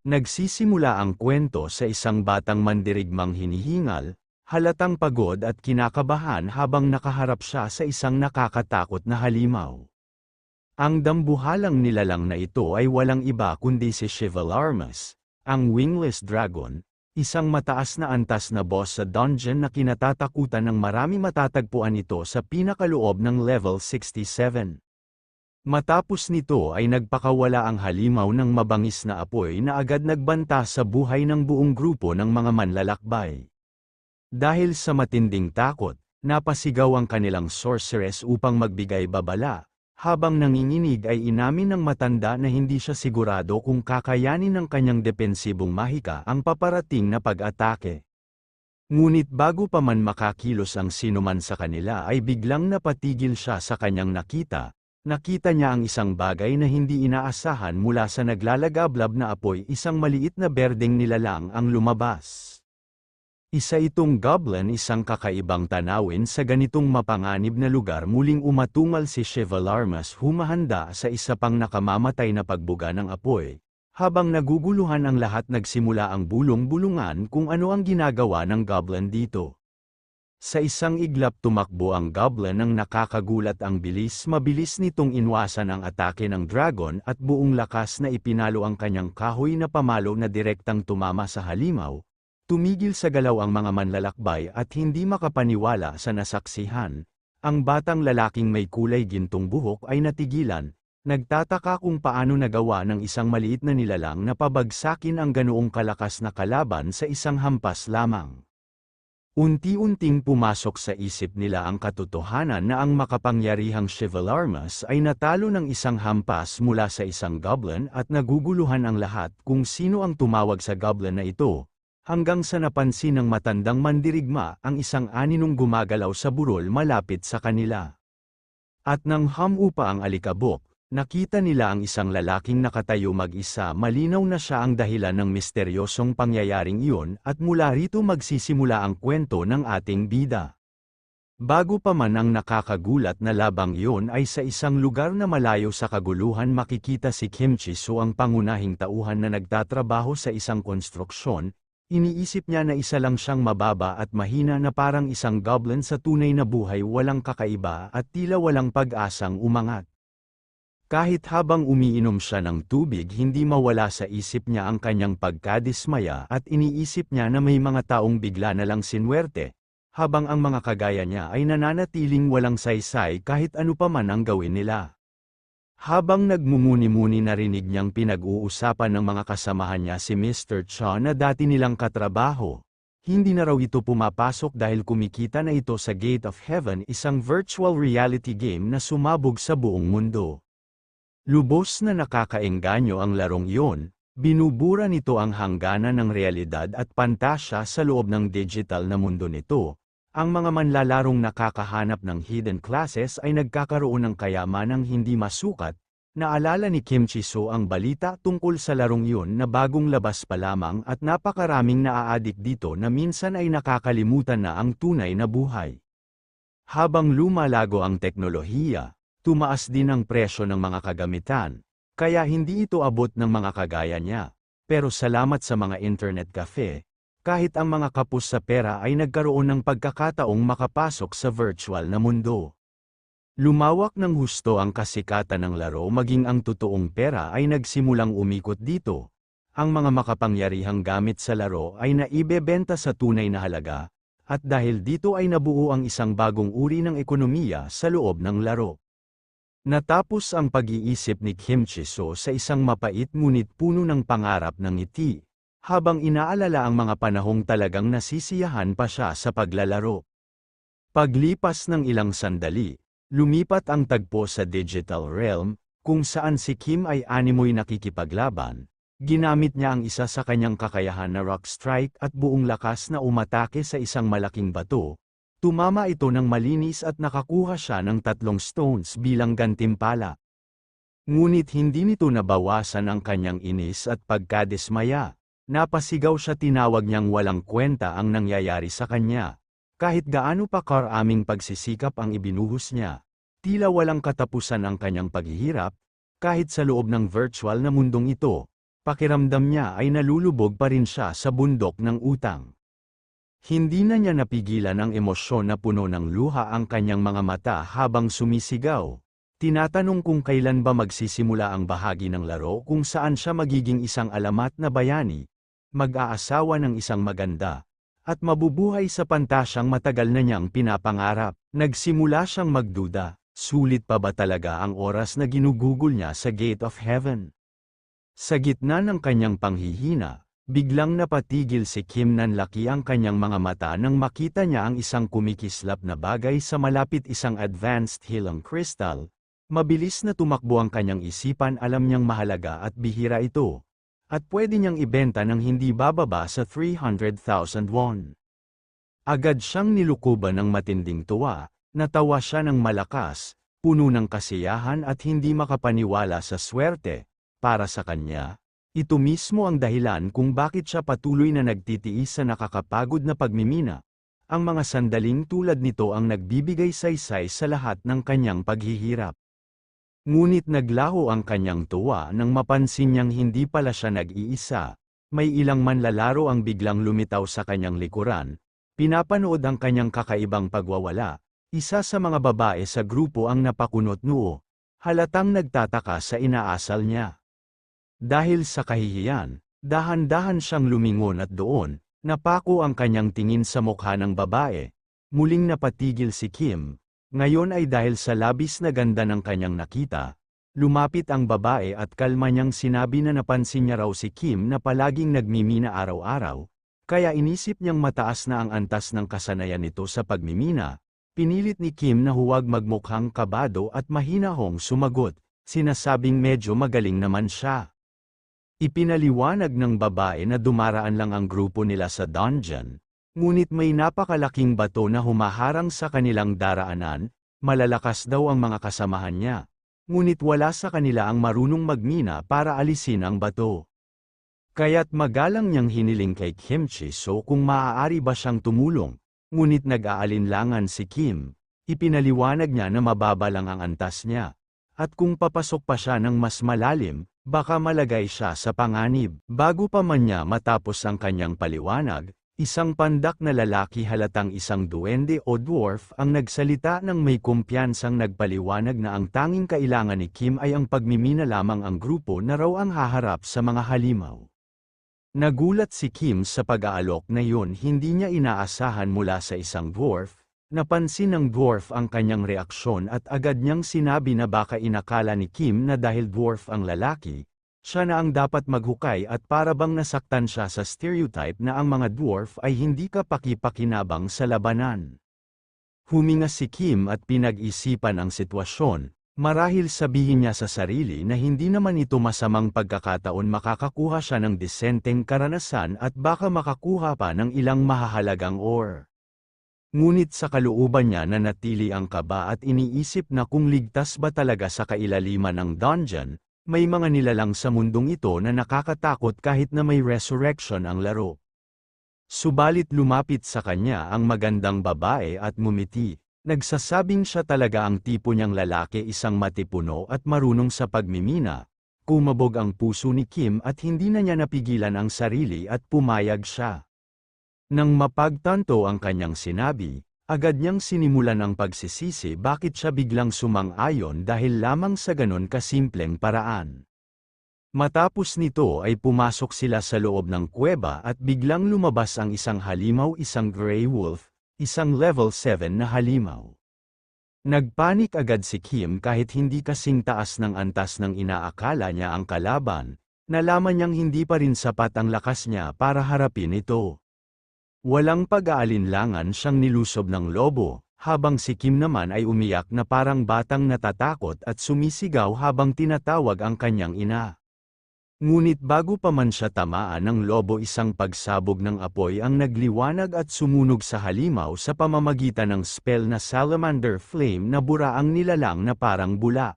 Nagsisimula ang kwento sa isang batang mandirigmang hinihingal, halatang pagod at kinakabahan habang nakaharap siya sa isang nakakatakot na halimaw. Ang dambuhalang nilalang na ito ay walang iba kundi si Shivalarmas, ang wingless dragon, isang mataas na antas na boss sa dungeon na kinatatakutan ng marami. Matatagpuan ito sa pinakaloob ng level 67. Matapos nito ay nagpakawala ang halimaw ng mabangis na apoy na agad nagbanta sa buhay ng buong grupo ng mga manlalakbay. Dahil sa matinding takot, napasigaw ang kanilang sorceress upang magbigay babala. Habang nanginginig ay inamin ng matanda na hindi siya sigurado kung kakayanin ng kanyang depensibong mahika ang paparating na pag-atake. Ngunit bago pa man makakilos ang sinuman sa kanila ay biglang napatigil siya sa kanyang nakita. Nakita niya ang isang bagay na hindi inaasahan mula sa naglalagablab na apoy. Isang maliit na berdeng nilalang ang lumabas. Isa itong goblin, isang kakaibang tanawin sa ganitong mapanganib na lugar. Muling umatungal si Shivalarmas, humahanda sa isa pang nakamamatay na pagbuga ng apoy. Habang naguguluhan ang lahat, nagsimula ang bulong-bulungan kung ano ang ginagawa ng goblin dito. Sa isang iglap tumakbo ang goblin ng nakakagulat ang bilis. Mabilis nitong inwasan ang atake ng dragon at buong lakas na ipinalo ang kanyang kahoy na pamalo na direktang tumama sa halimaw. Tumigil sa galaw ang mga manlalakbay at hindi makapaniwala sa nasaksihan. Ang batang lalaking may kulay gintong buhok ay natigilan, nagtataka kung paano nagawa ng isang maliit na nilalang na pabagsakin ang ganoong kalakas na kalaban sa isang hampas lamang. Unti-unting pumasok sa isip nila ang katotohanan na ang makapangyarihang Shivalarmas ay natalo ng isang hampas mula sa isang goblin at naguguluhan ang lahat kung sino ang tumawag sa goblin na ito. Hanggang sa napansin ng matandang mandirigma ang isang aninong gumagalaw sa burol malapit sa kanila. At nang hamupa ang alikabok, nakita nila ang isang lalaking nakatayo mag-isa. Malinaw na siya ang dahilan ng misteryosong pangyayaring iyon at mula rito magsisimula ang kwento ng ating bida. Bago pa man ang nakakagulat na labang iyon ay sa isang lugar na malayo sa kaguluhan makikita si Kim Chiso, ang pangunahing tauhan na nagtatrabaho sa isang konstruksyon. Iniisip niya na isa lang siyang mababa at mahina na parang isang goblin sa tunay na buhay, walang kakaiba at tila walang pag-asang umangat. Kahit habang umiinom siya ng tubig, hindi mawala sa isip niya ang kanyang pagkadismaya at iniisip niya na may mga taong bigla na lang sinwerte, habang ang mga kagaya niya ay nananatiling walang saysay kahit ano pa man ang gawin nila. Habang nagmumuni-muni, narinig niyang pinag-uusapan ng mga kasamahan niya si Mr. Cha na dati nilang katrabaho. Hindi na raw ito pumapasok dahil kumikita na ito sa Gate of Heaven, isang virtual reality game na sumabog sa buong mundo. Lubos na nakakaengganyo ang larong iyon, binubura nito ang hangganan ng realidad at pantasya sa loob ng digital na mundo nito. Ang mga manlalarong nakakahanap ng hidden classes ay nagkakaroon ng kayamanang hindi masukat. Naalala ni Kim Chiso ang balita tungkol sa larong iyon na bagong labas pa lamang at napakaraming naaadik dito na minsan ay nakakalimutan na ang tunay na buhay. Habang lumalago ang teknolohiya, tumaas din ang presyo ng mga kagamitan, kaya hindi ito abot ng mga kagaya niya. Pero salamat sa mga internet cafe, kahit ang mga kapos sa pera ay nagkaroon ng pagkakataong makapasok sa virtual na mundo. Lumawak ng husto ang kasikatan ng laro, maging ang totoong pera ay nagsimulang umikot dito. Ang mga makapangyarihang gamit sa laro ay naibebenta sa tunay na halaga, at dahil dito ay nabuo ang isang bagong uri ng ekonomiya sa loob ng laro. Natapos ang pag-iisip ni Kim Chiso sa isang mapait ngunit puno ng pangarap ng ngiti. Habang inaalala ang mga panahong talagang nasisiyahan pa siya sa paglalaro. Paglipas ng ilang sandali, lumipat ang tagpo sa digital realm, kung saan si Kim ay animoy nakikipaglaban. Ginamit niya ang isa sa kanyang kakayahan na rock strike at buong lakas na umatake sa isang malaking bato. Tumama ito ng malinis at nakakuha siya ng 3 stones bilang gantimpala. Ngunit hindi nito nabawasan ang kanyang inis at pagkadismaya. Napasigaw siya, tinawag niyang walang kwenta ang nangyayari sa kanya. Kahit gaano pa karaming pagsisikap ang ibinuhos niya, tila walang katapusan ang kanyang paghihirap, kahit sa loob ng virtual na mundong ito. Pakiramdam niya ay nalulubog pa rin siya sa bundok ng utang. Hindi na niya napigilan ang emosyon na puno ng luha ang kanyang mga mata habang sumisigaw. Tinatanong kung kailan ba magsisimula ang bahagi ng laro kung saan siya magiging isang alamat na bayani, mag-aasawa ng isang maganda, at mabubuhay sa pantasyang matagal na niyang pinapangarap. Nagsimula siyang magduda, sulit pa ba talaga ang oras na ginugugol niya sa Gate of Heaven? Sa gitna ng kanyang panghihina, biglang napatigil si Kim, nanlaki ang kanyang mga mata nang makita niya ang isang kumikislap na bagay sa malapit, isang advanced healing crystal. Mabilis na tumakbo ang kanyang isipan, alam niyang mahalaga at bihira ito, at pwede niyang ibenta ng hindi bababa sa 300,000 won. Agad siyang nilukuban ng matinding tuwa, natawa siya ng malakas, puno ng kasiyahan at hindi makapaniwala sa swerte. Para sa kanya, ito mismo ang dahilan kung bakit siya patuloy na nagtitiis sa nakakapagod na pagmimina. Ang mga sandaling tulad nito ang nagbibigay saysay sa lahat ng kanyang paghihirap. Ngunit naglaho ang kanyang tuwa nang mapansin niyang hindi pala siya nag-iisa. May ilang manlalaro ang biglang lumitaw sa kanyang likuran. Pinapanood ang kanyang kakaibang pagwawala. Isa sa mga babae sa grupo ang napakunot noo. Halatang nagtataka sa inaasal niya. Dahil sa kahihiyan, dahan-dahan siyang lumingon at doon, napako ang kanyang tingin sa mukha ng babae. Muling napatigil si Kim. Ngayon ay dahil sa labis na ganda ng kanyang nakita. Lumapit ang babae at kalma niyang sinabi na napansin niya raw si Kim na palaging nagmimina araw-araw, kaya inisip niyang mataas na ang antas ng kasanayan nito sa pagmimina. Pinilit ni Kim na huwag magmukhang kabado at mahinahong sumagot, sinasabing medyo magaling naman siya. Ipinaliwanag ng babae na dumaraan lang ang grupo nila sa dungeon, ngunit may napakalaking bato na humaharang sa kanilang daraanan. Malalakas daw ang mga kasamahan niya, ngunit wala sa kanila ang marunong magmina para alisin ang bato. Kaya't magalang niyang hiniling kay Kim Chi-soo kung maaari ba siyang tumulong, ngunit nag-aalinlangan si Kim. Ipinaliwanag niya na mababa lang ang antas niya, at kung papasok pa siya ng mas malalim, baka malagay siya sa panganib. Bago pa man niya matapos ang kanyang paliwanag, isang pandak na lalaki, halatang isang duwende o dwarf, ang nagsalita ng may kumpiyansang nagpaliwanag na ang tanging kailangan ni Kim ay ang pagmimina lamang. Ang grupo na raw ang haharap sa mga halimaw. Nagulat si Kim sa pag-aalok na yun, hindi niya inaasahan mula sa isang dwarf. Napansin ng dwarf ang kanyang reaksyon at agad niyang sinabi na baka inakala ni Kim na dahil dwarf ang lalaki, siya na ang dapat maghukay, at para bang nasaktan siya sa stereotype na ang mga dwarf ay hindi kapaki-pakinabang sa labanan. Huminga si Kim at pinag-isipan ang sitwasyon. Marahil sabihin niya sa sarili na hindi naman ito masamang pagkakataon, makakakuha siya ng disenteng karanasan at baka makakuha pa ng ilang mahahalagang ore. Ngunit sa kalooban niya nanatili ang kaba at iniisip na kung ligtas ba talaga sa kailaliman ng dungeon. May mga nilalang sa mundong ito na nakakatakot kahit na may resurrection ang laro. Subalit lumapit sa kanya ang magandang babae at ngumiti. Nagsasabing siya talaga ang tipo niyang lalaki, isang matipuno at marunong sa pagmimina. Kumabog ang puso ni Kim at hindi na niya napigilan ang sarili at pumayag siya. Nang mapagtanto ang kanyang sinabi, agad niyang sinimulan ang pagsisisi bakit siya biglang sumang-ayon dahil lamang sa ganon kasimpleng paraan. Matapos nito ay pumasok sila sa loob ng kuweba at biglang lumabas ang isang halimaw, isang gray wolf, isang level 7 na halimaw. Nagpanik agad si Kim kahit hindi kasing taas ng antas ng inaakala niya ang kalaban. Nalaman niyang hindi pa rin sapat ang lakas niya para harapin ito. Walang pag-aalinlangan siyang nilusob ng lobo, habang si Kim naman ay umiyak na parang batang natatakot at sumisigaw habang tinatawag ang kanyang ina. Ngunit bago pa man siya tamaan ng lobo, isang pagsabog ng apoy ang nagliwanag at sumunog sa halimaw sa pamamagitan ng spell na Salamander Flame na buraang nilalang na parang bula.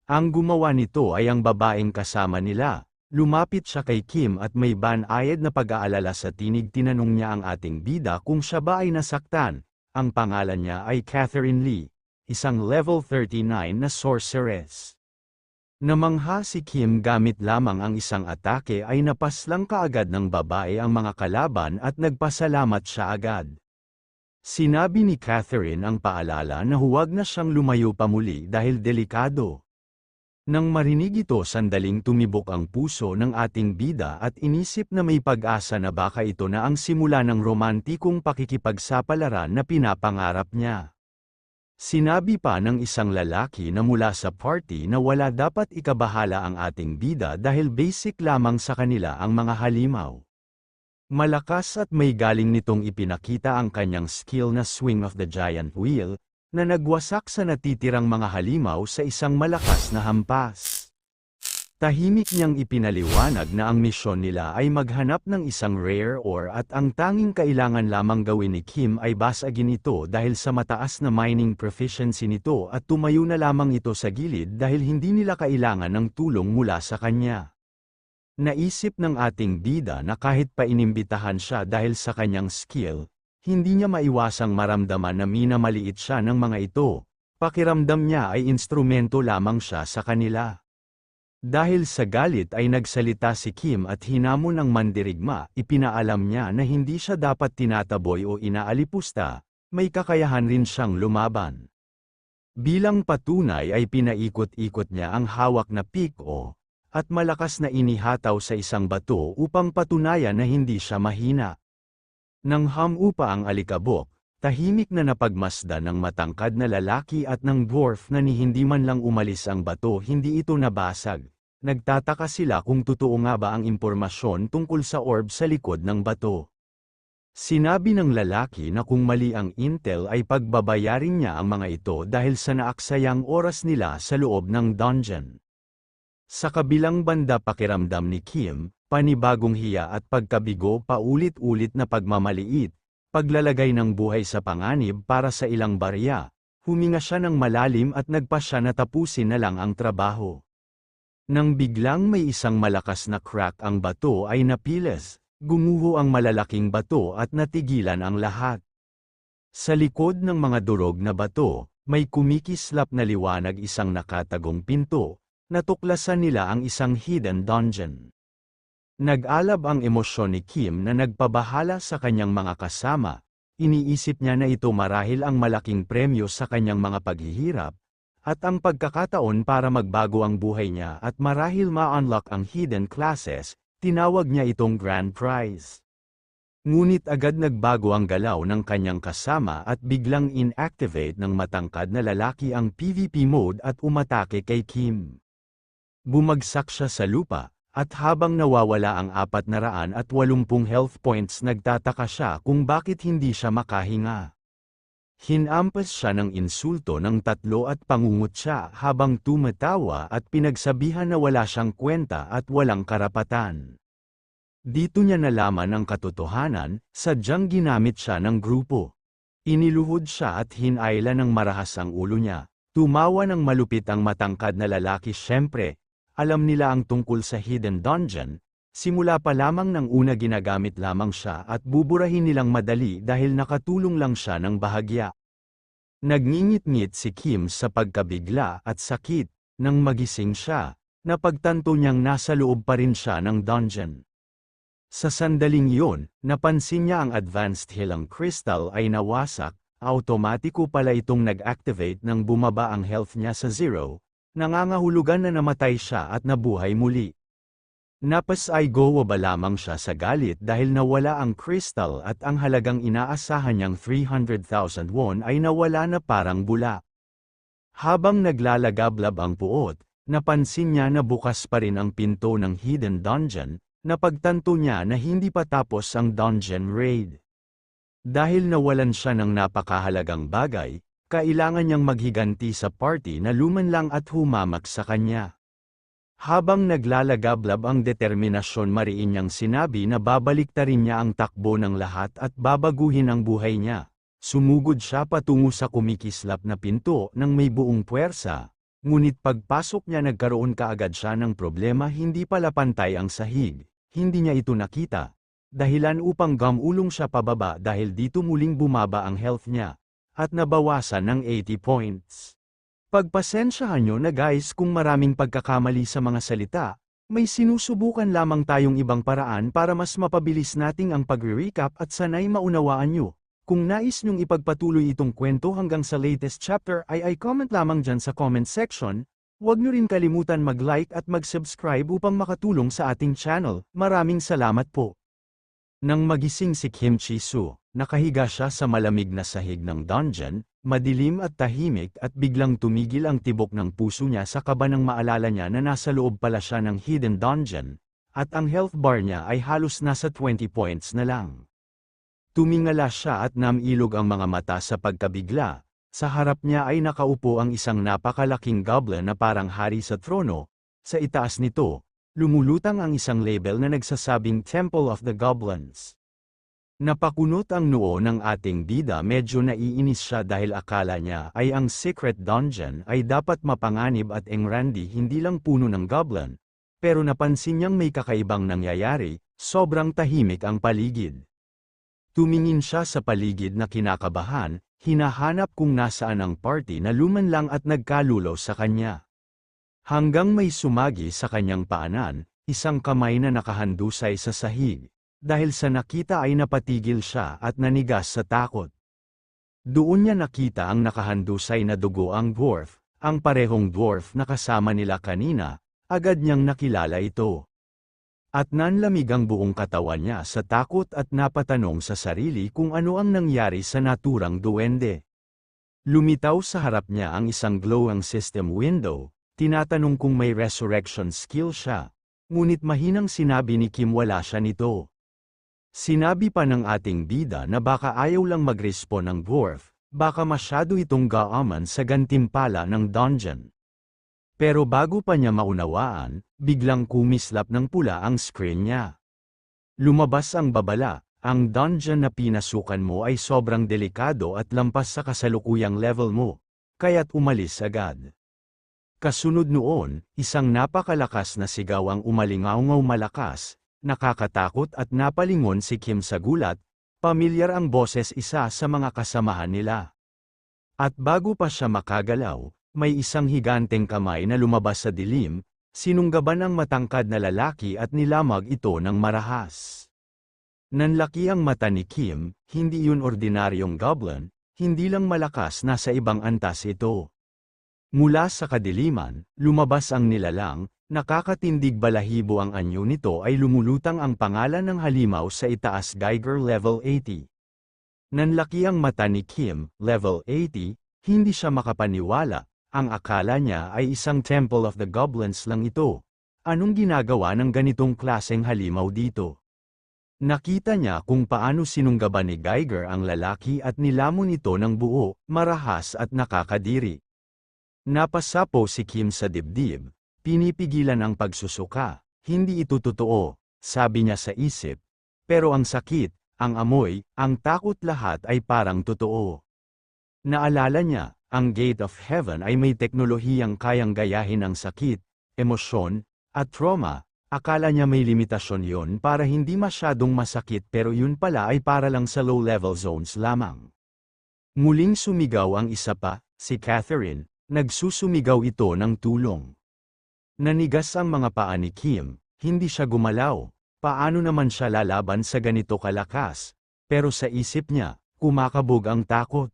Ang gumawa nito ay ang babaeng kasama nila. Lumapit siya kay Kim at may banayad na pag-aalala sa tinig. Tinanong niya ang ating bida kung siya ba ay nasaktan. Ang pangalan niya ay Catherine Lee, isang level 39 na sorceress. Namangha si Kim gamit lamang ang isang atake ay napaslang kaagad ng babae ang mga kalaban at nagpasalamat siya agad. Sinabi ni Catherine ang paalala na huwag na siyang lumayo pa muli dahil delikado. Nang marinig ito sandaling tumibok ang puso ng ating bida at inisip na may pag-asa na baka ito na ang simula ng romantikong pakikipagsapalaran na pinapangarap niya. Sinabi pa ng isang lalaki na mula sa party na wala dapat ikabahala ang ating bida dahil basic lamang sa kanila ang mga halimaw. Malakas at may galing nitong ipinakita ang kanyang skill na swing of the giant wheel, na nagwasak sa natitirang mga halimaw sa isang malakas na hampas. Tahimik niyang ipinaliwanag na ang misyon nila ay maghanap ng isang rare ore at ang tanging kailangan lamang gawin ni Kim ay basagin ito dahil sa mataas na mining proficiency nito at tumayo na lamang ito sa gilid dahil hindi nila kailangan ng tulong mula sa kanya. Naisip ng ating bida na kahit pa inimbitahan siya dahil sa kanyang skill, hindi niya maiwasang maramdaman na minamaliit siya ng mga ito. Pakiramdam niya ay instrumento lamang siya sa kanila. Dahil sa galit ay nagsalita si Kim at hinamon ang mandirigma, ipinaalam niya na hindi siya dapat tinataboy o inaalipusta, may kakayahan rin siyang lumaban. Bilang patunay ay pinaikot-ikot niya ang hawak na piko, at malakas na inihataw sa isang bato upang patunayan na hindi siya mahina. Nang hamupa ang alikabok, tahimik na napagmasdan ng matangkad na lalaki at ng dwarf na ni hindi man lang umalis ang bato hindi ito nabasag. Nagtataka sila kung totoo nga ba ang impormasyon tungkol sa orb sa likod ng bato. Sinabi ng lalaki na kung mali ang intel ay pagbabayarin niya ang mga ito dahil sa naaksayang oras nila sa loob ng dungeon. Sa kabilang banda pakiramdam ni Kim, panibagong hiya at pagkabigo paulit-ulit na pagmamaliit, paglalagay ng buhay sa panganib para sa ilang barya, huminga siya ng malalim at nagpasya na tapusin na lang ang trabaho. Nang biglang may isang malakas na crack ang bato ay napiles, gumuho ang malalaking bato at natigilan ang lahat. Sa likod ng mga durog na bato, may kumikislap na liwanag isang nakatagong pinto, natuklasan nila ang isang hidden dungeon. Nag-alab ang emosyon ni Kim na nagpabahala sa kanyang mga kasama, iniisip niya na ito marahil ang malaking premyo sa kanyang mga paghihirap, at ang pagkakataon para magbago ang buhay niya at marahil ma-unlock ang hidden classes, tinawag niya itong grand prize. Ngunit agad nagbago ang galaw ng kanyang kasama at biglang inactivate ng matangkad na lalaki ang PvP mode at umatake kay Kim. Bumagsak siya sa lupa, at habang nawawala ang 480 health points nagtataka siya kung bakit hindi siya makahinga. Hinampas siya ng insulto ng 3 at pangungot siya habang tumatawa at pinagsabihan na wala siyang kwenta at walang karapatan. Dito niya nalaman ang katotohanan, sadyang ginamit siya ng grupo. Iniluhod siya at hinayla ng marahas ang ulo niya. Tumawa ng malupit ang matangkad na lalaki syempre. Alam nila ang tungkol sa hidden dungeon, simula pa lamang ng una ginagamit lamang siya at buburahin nilang madali dahil nakatulong lang siya ng bahagya. Nagngingit-ngit si Kim sa pagkabigla at sakit, nang magising siya, napagtanto niyang nasa loob pa rin siya ng dungeon. Sa sandaling iyon, napansin niya ang advanced healing crystal ay nawasak, automatiko pala itong nag-activate nang bumaba ang health niya sa 0, nangangahulugan na namatay siya at nabuhay muli. Napasaygowa ba lamang siya sa galit dahil nawala ang crystal at ang halagang inaasahan niyang 300,000 won ay nawala na parang bula. Habang naglalagablab ang puot, napansin niya na bukas pa rin ang pinto ng hidden dungeon, napagtanto niya na hindi pa tapos ang dungeon raid. Dahil nawalan siya ng napakahalagang bagay, kailangan niyang maghiganti sa party na lumanlang at humamak sa kanya. Habang naglalagablab ang determinasyon mariin niyang sinabi na babaliktarin niya ang takbo ng lahat at babaguhin ang buhay niya. Sumugod siya patungo sa kumikislap na pinto nang may buong puwersa, ngunit pagpasok niya nagkaroon kaagad siya ng problema hindi pala pantay ang sahig, hindi niya ito nakita. Dahilan upang gamulong siya pababa dahil dito muling bumaba ang health niya. At nabawasan ng 80 points. Pagpasensyahan nyo na guys kung maraming pagkakamali sa mga salita, may sinusubukan lamang tayong ibang paraan para mas mapabilis nating ang pagre-recap at sanay maunawaan nyo. Kung nais nyong ipagpatuloy itong kwento hanggang sa latest chapter ay comment lamang dyan sa comment section. Huwag nyo rin kalimutan mag-like at mag-subscribe upang makatulong sa ating channel. Maraming salamat po. Nang magising si Kim Chi-soo, nakahiga siya sa malamig na sahig ng dungeon, madilim at tahimik at biglang tumigil ang tibok ng puso niya sa kaba nang maalala niya na nasa loob pala siya ng hidden dungeon, at ang health bar niya ay halos nasa 20 points na lang. Tumingala siya at namilog ang mga mata sa pagkabigla. Sa harap niya ay nakaupo ang isang napakalaking goblin na parang hari sa trono. Sa itaas nito, lumulutang ang isang label na nagsasabing Temple of the Goblins. Napakunot ang noo ng ating bida, medyo naiinis siya dahil akala niya ay ang secret dungeon ay dapat mapanganib at engrandi hindi lang puno ng goblin. Pero napansin niyang may kakaibang nangyayari, sobrang tahimik ang paligid. Tumingin siya sa paligid na kinakabahan, hinahanap kung nasaan ang party na lumanlang at nagkalulaw sa kanya. Hanggang may sumagi sa kanyang paanan, isang kamay na nakahandusay sa sahig. Dahil sa nakita ay napatigil siya at nanigas sa takot. Doon niya nakita ang nakahandusay na dugo ang dwarf, ang parehong dwarf na kasama nila kanina, agad niyang nakilala ito. At nanlamig ang buong katawan niya sa takot at napatanong sa sarili kung ano ang nangyari sa naturang duwende. Lumitaw sa harap niya ang isang glowing system window, tinatanong kung may resurrection skill siya, ngunit mahinang sinabi ni Kim wala siya nito. Sinabi pa ng ating bida na baka ayaw lang mag-respawn ng dwarf, baka masyado itong gaaman sa gantimpala ng dungeon. Pero bago pa niya maunawaan, biglang kumislap ng pula ang screen niya. Lumabas ang babala, ang dungeon na pinasukan mo ay sobrang delikado at lampas sa kasalukuyang level mo, kaya't umalis agad. Kasunod noon, isang napakalakas na sigaw ang umalingaw-ngaw malakas, nakakatakot at napalingon si Kim sa gulat, pamilyar ang boses isa sa mga kasamahan nila. At bago pa siya makagalaw, may isang higanteng kamay na lumabas sa dilim, sinunggaban ang matangkad na lalaki at nilamag ito ng marahas. Nanlaki ang mata ni Kim, hindi yun ordinaryong goblin, hindi lang malakas, nasa ibang antas ito. Mula sa kadiliman, lumabas ang nilalang, nakakatindig balahibo ang anyo nito ay lumulutang ang pangalan ng halimaw sa itaas, Geiger level 80. Nanlaki ang mata ni Kim, level 80, hindi siya makapaniwala, ang akala niya ay isang Temple of the Goblins lang ito. Anong ginagawa ng ganitong klaseng halimaw dito? Nakita niya kung paano sinunggaban ni Geiger ang lalaki at nilamon ito ng buo, marahas at nakakadiri. Napasapo si Kim sa dibdib. Pinipigilan ang pagsusuka, hindi ito totoo, sabi niya sa isip. Pero ang sakit, ang amoy, ang takot, lahat ay parang totoo. Naalala niya, ang Gate of Heaven ay may teknolohiyang kayang gayahin ang sakit, emosyon, at trauma. Akala niya may limitasyon yon para hindi masyadong masakit, pero yun pala ay para lang sa low-level zones lamang. Muling sumigaw ang isa pa, si Catherine, nagsusumigaw ito ng tulong. Nanigas ang mga paa ni Kim, hindi siya gumalaw, paano naman siya lalaban sa ganito kalakas, pero sa isip niya, kumakabog ang takot.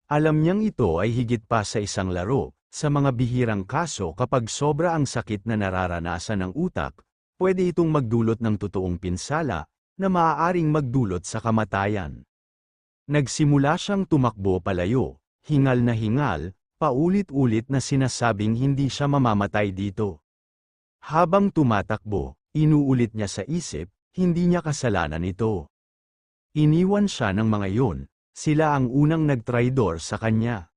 Alam niyang ito ay higit pa sa isang laro, sa mga bihirang kaso kapag sobra ang sakit na nararanasan ng utak, pwede itong magdulot ng totoong pinsala, na maaaring magdulot sa kamatayan. Nagsimula siyang tumakbo palayo, hingal na hingal, paulit-ulit na sinasabing hindi siya mamamatay dito. Habang tumatakbo, inuulit niya sa isip, hindi niya kasalanan ito. Iniwan siya ng mga yun, sila ang unang nagtraidor sa kanya.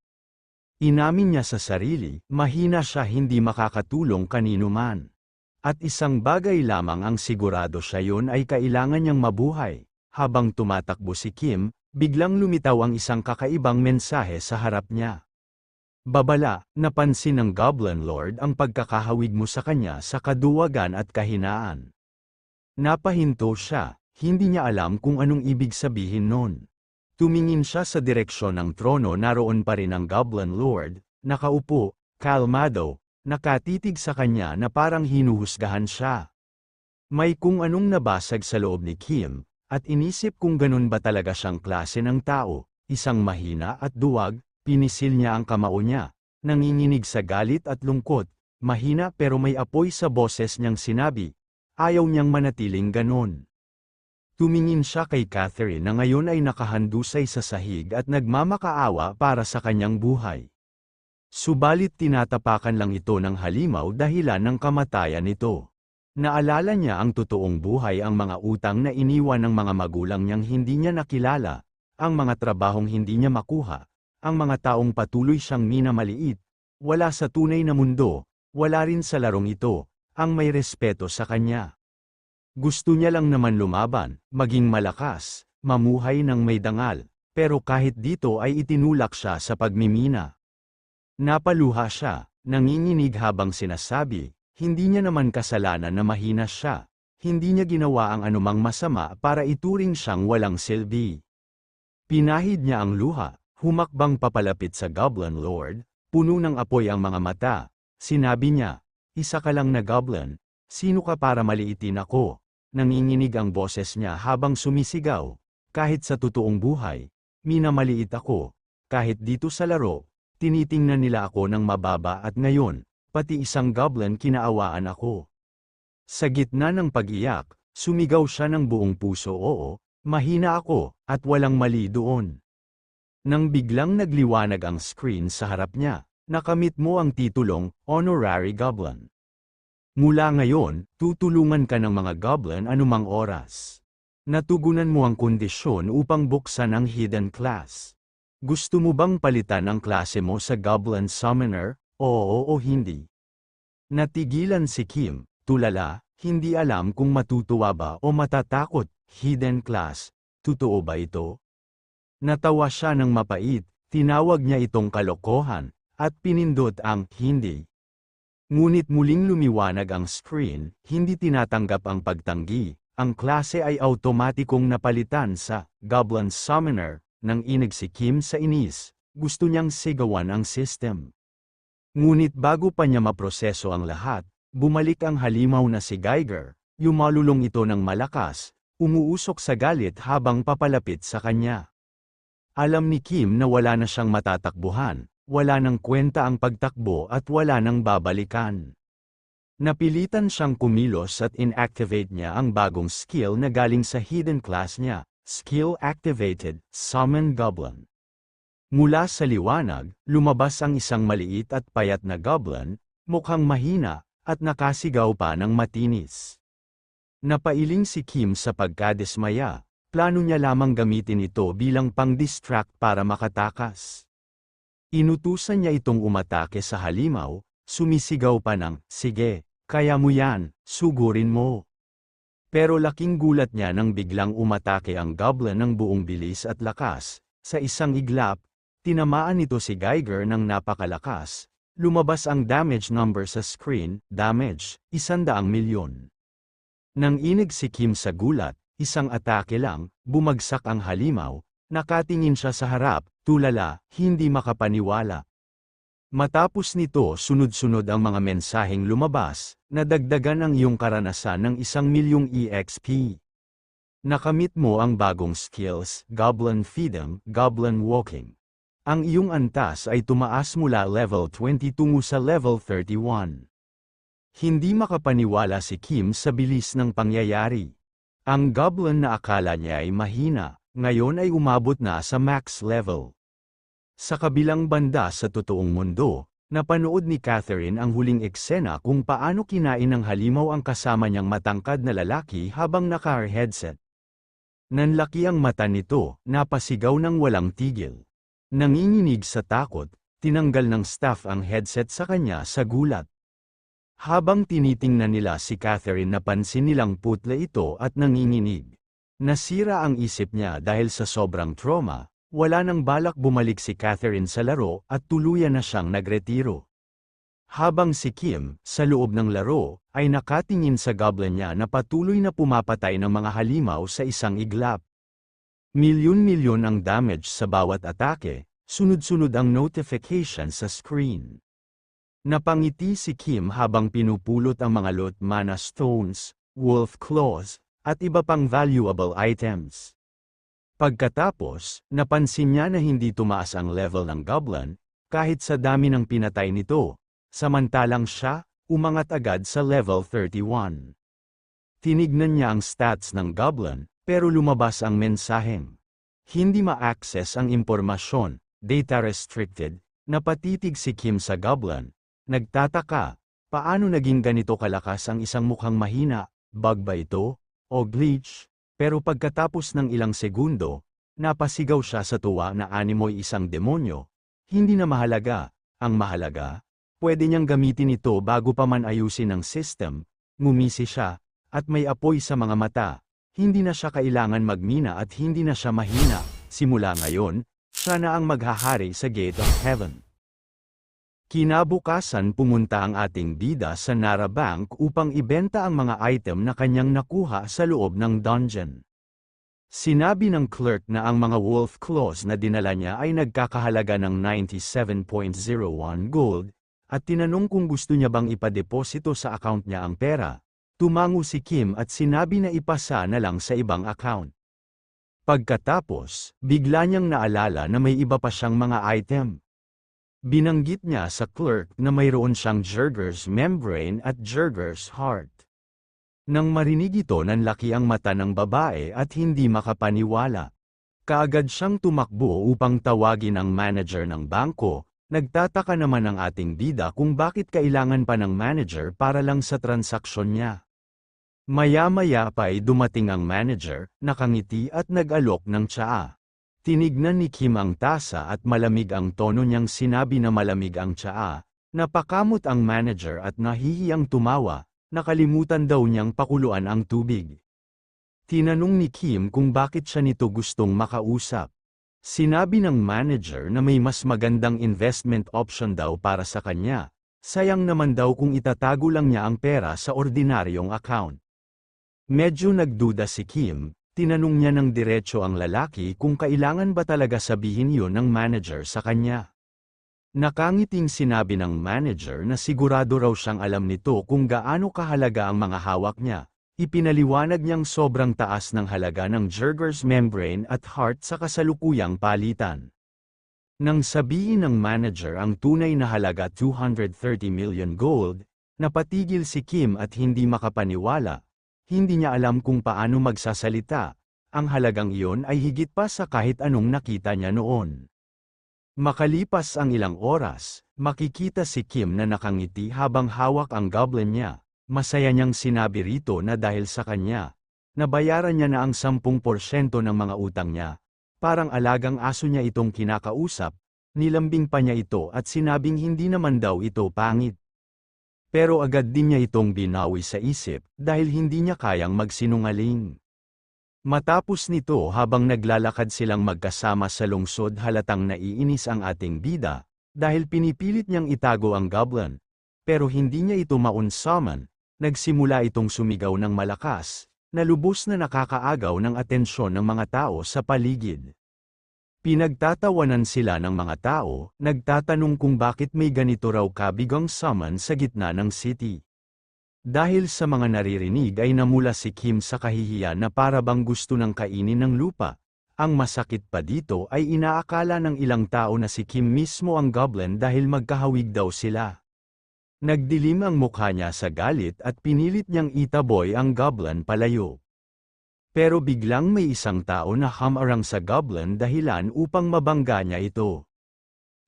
Inamin niya sa sarili, mahina siya, hindi makakatulong kanino man. At isang bagay lamang ang sigurado siya, yun ay kailangan niyang mabuhay. Habang tumatakbo si Kim, biglang lumitaw ang isang kakaibang mensahe sa harap niya. Babala, napansin ng Goblin Lord ang pagkakahawig mo sa kanya sa kaduwagan at kahinaan. Napahinto siya, hindi niya alam kung anong ibig sabihin nun. Tumingin siya sa direksyon ng trono, naroon pa rin ang Goblin Lord, nakaupo, kalmado, nakatitig sa kanya na parang hinuhusgahan siya. May kung anong nabasag sa loob ni Kim, at inisip kung ganun ba talaga siyang klase ng tao, isang mahina at duwag, pinisil niya ang kamao niya, nanginginig sa galit at lungkot, mahina pero may apoy sa boses niyang sinabi, ayaw niyang manatiling ganon. Tumingin siya kay Catherine na ngayon ay nakahandusay sa sahig at nagmamakaawa para sa kanyang buhay. Subalit tinatapakan lang ito ng halimaw dahilan ng kamatayan nito. Naalala niya ang totoong buhay, ang mga utang na iniwan ng mga magulang niyang hindi niya nakilala, ang mga trabahong hindi niya makuha, ang mga taong patuloy siyang minamaliit, wala sa tunay na mundo, wala rin sa larong ito, ang may respeto sa kanya. Gusto niya lang naman lumaban, maging malakas, mamuhay ng may dangal, pero kahit dito ay itinulak siya sa pagmimina. Napaluha siya, nanginginig habang sinasabi, hindi niya naman kasalanan na mahina siya, hindi niya ginawa ang anumang masama para ituring siyang walang silbi. Pinahid niya ang luha, humakbang papalapit sa Goblin Lord, puno ng apoy ang mga mata, sinabi niya, isa ka lang na goblin, sino ka para maliitin ako? Nanginginig ang boses niya habang sumisigaw, kahit sa totoong buhay, minamaliit ako, kahit dito sa laro, tinitingnan nila ako ng mababa at ngayon, pati isang goblin kinaawaan ako. Sa gitna ng pag-iyak, sumigaw siya ng buong puso, oo, mahina ako, at walang mali doon. Nang biglang nagliwanag ang screen sa harap niya, nakamit mo ang titulong, Honorary Goblin. Mula ngayon, tutulungan ka ng mga goblin anumang oras. Natugunan mo ang kondisyon upang buksan ang hidden class. Gusto mo bang palitan ang klase mo sa Goblin Summoner, oo o hindi? Natigilan si Kim, tulala, hindi alam kung matutuwa ba o matatakot, hidden class, totoo ba ito? Natawa siya ng mapait, tinawag niya itong kalokohan, at pinindot ang hindi. Ngunit muling lumiwanag ang screen, hindi tinatanggap ang pagtanggi, ang klase ay automatikong napalitan sa Goblin Summoner, nang inig si Kim sa inis, gusto niyang sigawan ang system. Ngunit bago pa niya maproseso ang lahat, bumalik ang halimaw na si Geiger, yumalulong ito ng malakas, umuusok sa galit habang papalapit sa kanya. Alam ni Kim na wala na siyang matatakbuhan, wala nang kwenta ang pagtakbo at wala nang babalikan. Napilitan siyang kumilos at inactivate niya ang bagong skill na galing sa hidden class niya, Skill Activated, Summon Goblin. Mula sa liwanag, lumabas ang isang maliit at payat na goblin, mukhang mahina, at nakasigaw pa ng matinis. Napailing si Kim sa pagkadismaya, plano niya lamang gamitin ito bilang pang-distract para makatakas. Inutusan niya itong umatake sa halimaw, sumisigaw pa ng, sige, kaya mo yan, sugurin mo. Pero laking gulat niya nang biglang umatake ang goblin ng buong bilis at lakas, sa isang iglap, tinamaan nito si Geiger ng napakalakas, lumabas ang damage number sa screen, damage, 100,000,000. Nang inig si Kim sa gulat, isang atake lang, bumagsak ang halimaw, nakatingin siya sa harap, tulala, hindi makapaniwala. Matapos nito sunod-sunod ang mga mensaheng lumabas, nadagdagan ang iyong karanasan ng 1,000,000 EXP. Nakamit mo ang bagong skills, Goblin Feeding, Goblin Walking. Ang iyong antas ay tumaas mula level 20 tungo sa level 31. Hindi makapaniwala si Kim sa bilis ng pangyayari. Ang goblin na akala niya ay mahina, ngayon ay umabot na sa max level. Sa kabilang banda sa totoong mundo, napanood ni Catherine ang huling eksena kung paano kinain ng halimaw ang kasama niyang matangkad na lalaki habang naka-headset. Nanlaki ang mata nito, napasigaw ng walang tigil. Nanginginig sa takot, tinanggal ng staff ang headset sa kanya sa gulat. Habang tinitingnan nila si Catherine, napansin nilang putla ito at nanginginig. Nasira ang isip niya dahil sa sobrang trauma. Wala nang balak bumalik si Catherine sa laro at tuluyan na siyang nagretiro. Habang si Kim, sa loob ng laro, ay nakatingin sa goblin niya na patuloy na pumapatay ng mga halimaw sa isang iglap. Milyon-milyon ang damage sa bawat atake, Sunod-sunod ang notification sa screen. Napangiti si Kim habang pinupulot ang mga loot mana stones, wolf claws, at iba pang valuable items. Pagkatapos, napansin niya na hindi tumaas ang level ng goblin, kahit sa dami ng pinatay nito, samantalang siya, umangat agad sa level 31. Tinignan niya ang stats ng goblin, pero lumabas ang mensaheng hindi ma-access ang impormasyon, data restricted, napatitig si Kim sa goblin. Nagtataka, paano naging ganito kalakas ang isang mukhang mahina, bug ba ito, o glitch? Pero pagkatapos ng ilang segundo, napasigaw siya sa tuwa na animoy isang demonyo. Hindi na mahalaga, ang mahalaga, pwede niyang gamitin ito bago pa man ayusin ang system, ngumisi siya, at may apoy sa mga mata. Hindi na siya kailangan magmina at hindi na siya mahina. Simula ngayon, siya na ang maghahari sa Gate of Heaven. Kinabukasan pumunta ang ating bida sa Nara Bank upang ibenta ang mga item na kanyang nakuha sa loob ng dungeon. Sinabi ng clerk na ang mga wolf claws na dinala niya ay nagkakahalaga ng 97.01 gold, at tinanong kung gusto niya bang ipadeposito sa account niya ang pera. Tumango si Kim at sinabi na ipasa na lang sa ibang account. Pagkatapos, bigla niyang naalala na may iba pa siyang mga item. Binanggit niya sa clerk na mayroon siyang Jurger's Membrane at Jurger's Heart. Nang marinig ito, nanlaki ang mata ng babae at hindi makapaniwala. Kaagad siyang tumakbo upang tawagin ang manager ng bangko. Nagtataka naman ang ating bida kung bakit kailangan pa ng manager para lang sa transaksyon niya. Maya-maya pa ay dumating ang manager, nakangiti at nag-alok ng tsaa. Tinignan ni Kim ang tasa at malamig ang tono niyang sinabi na malamig ang tsaa. Napakamot ang manager at nahihiyang tumawa, nakalimutan daw niyang pakuluan ang tubig. Tinanong ni Kim kung bakit siya nito gustong makausap. Sinabi ng manager na may mas magandang investment option daw para sa kanya. Sayang naman daw kung itatago lang niya ang pera sa ordinaryong account. Medyo nagduda si Kim, tinanong niya ng diretso ang lalaki kung kailangan ba talaga sabihin yun ng manager sa kanya. Nakangiting sinabi ng manager na sigurado raw siyang alam nito kung gaano kahalaga ang mga hawak niya. Ipinaliwanag niyang sobrang taas ng halaga ng Jurger's Membrane at Heart sa kasalukuyang palitan. Nang sabihin ng manager ang tunay na halaga 230 million gold, napatigil si Kim at hindi makapaniwala. Hindi niya alam kung paano magsasalita. Ang halagang iyon ay higit pa sa kahit anong nakita niya noon. Makalipas ang ilang oras, makikita si Kim na nakangiti habang hawak ang goblin niya. Masaya niyang sinabi rito na dahil sa kanya, nabayaran niya na ang 10% ng mga utang niya. Parang alagang aso niya itong kinakausap, nilambing pa niya ito at sinabing hindi naman daw ito pangit. Pero agad din niya itong binawi sa isip dahil hindi niya kayang magsinungaling. Matapos nito habang naglalakad silang magkasama sa lungsod halatang naiinis ang ating bida, dahil pinipilit niyang itago ang goblin. Pero hindi niya ito maunsaman, nagsimula itong sumigaw ng malakas, na lubos na nakakaagaw ng atensyon ng mga tao sa paligid. Pinagtatawanan sila ng mga tao, nagtatanong kung bakit may ganito raw kabigang summon sa gitna ng city. Dahil sa mga naririnig ay namula si Kim sa kahihiyan na para bang gusto ng kainin ng lupa. Ang masakit pa dito ay inaakala ng ilang tao na si Kim mismo ang goblin dahil magkahawig daw sila. Nagdilim ang mukha niya sa galit at pinilit niyang itaboy ang goblin palayo. Pero biglang may isang tao na hamarang sa goblin dahilan upang mabangga niya ito.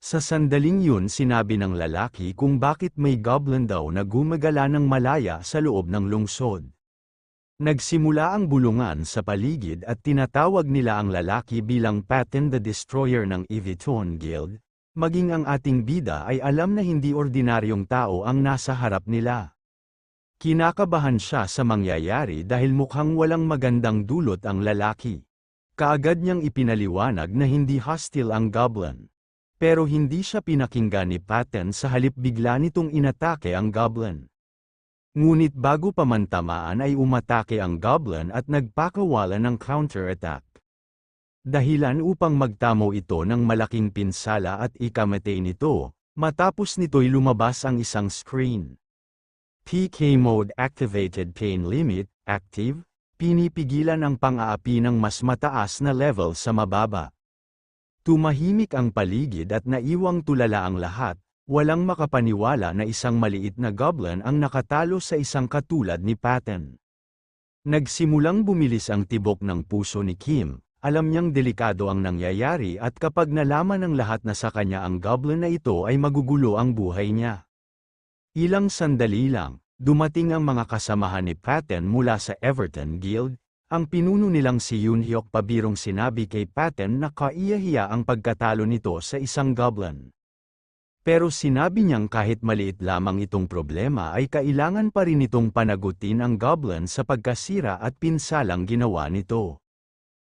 Sa sandaling yun sinabi ng lalaki kung bakit may goblin daw na gumagala ng malaya sa loob ng lungsod. Nagsimula ang bulungan sa paligid at tinatawag nila ang lalaki bilang Patton the Destroyer ng Eviton Guild. Maging ang ating bida ay alam na hindi ordinaryong tao ang nasa harap nila. Kinakabahan siya sa mangyayari dahil mukhang walang magandang dulot ang lalaki. Kaagad niyang ipinaliwanag na hindi hostile ang goblin. Pero hindi siya pinakinggan ni Patton sa halip bigla nitong inatake ang goblin. Ngunit bago pa man tamaan ay umatake ang goblin at nagpakawala ng counter-attack. Dahilan upang magtamo ito ng malaking pinsala at ikamatay nito, matapos nito'y lumabas ang isang screen. PK Mode Activated Pain Limit, Active, pinipigilan ang pang-aapi ng mas mataas na level sa mababa. Tumahimik ang paligid at naiwang tulala ang lahat, walang makapaniwala na isang maliit na goblin ang nakatalo sa isang katulad ni Patton. Nagsimulang bumilis ang tibok ng puso ni Kim. Alam niyang delikado ang nangyayari at kapag nalaman ng lahat na sa kanya ang goblin na ito ay magugulo ang buhay niya. Ilang sandali lang, dumating ang mga kasamahan ni Patton mula sa Everton Guild. Ang pinuno nilang si Yoonhyuk pabirong sinabi kay Patton na kaiyahiya ang pagkatalo nito sa isang goblin. Pero sinabi niyang kahit maliit lamang itong problema ay kailangan pa rin itong panagutin ang goblin sa pagkasira at pinsalang ginawa nito.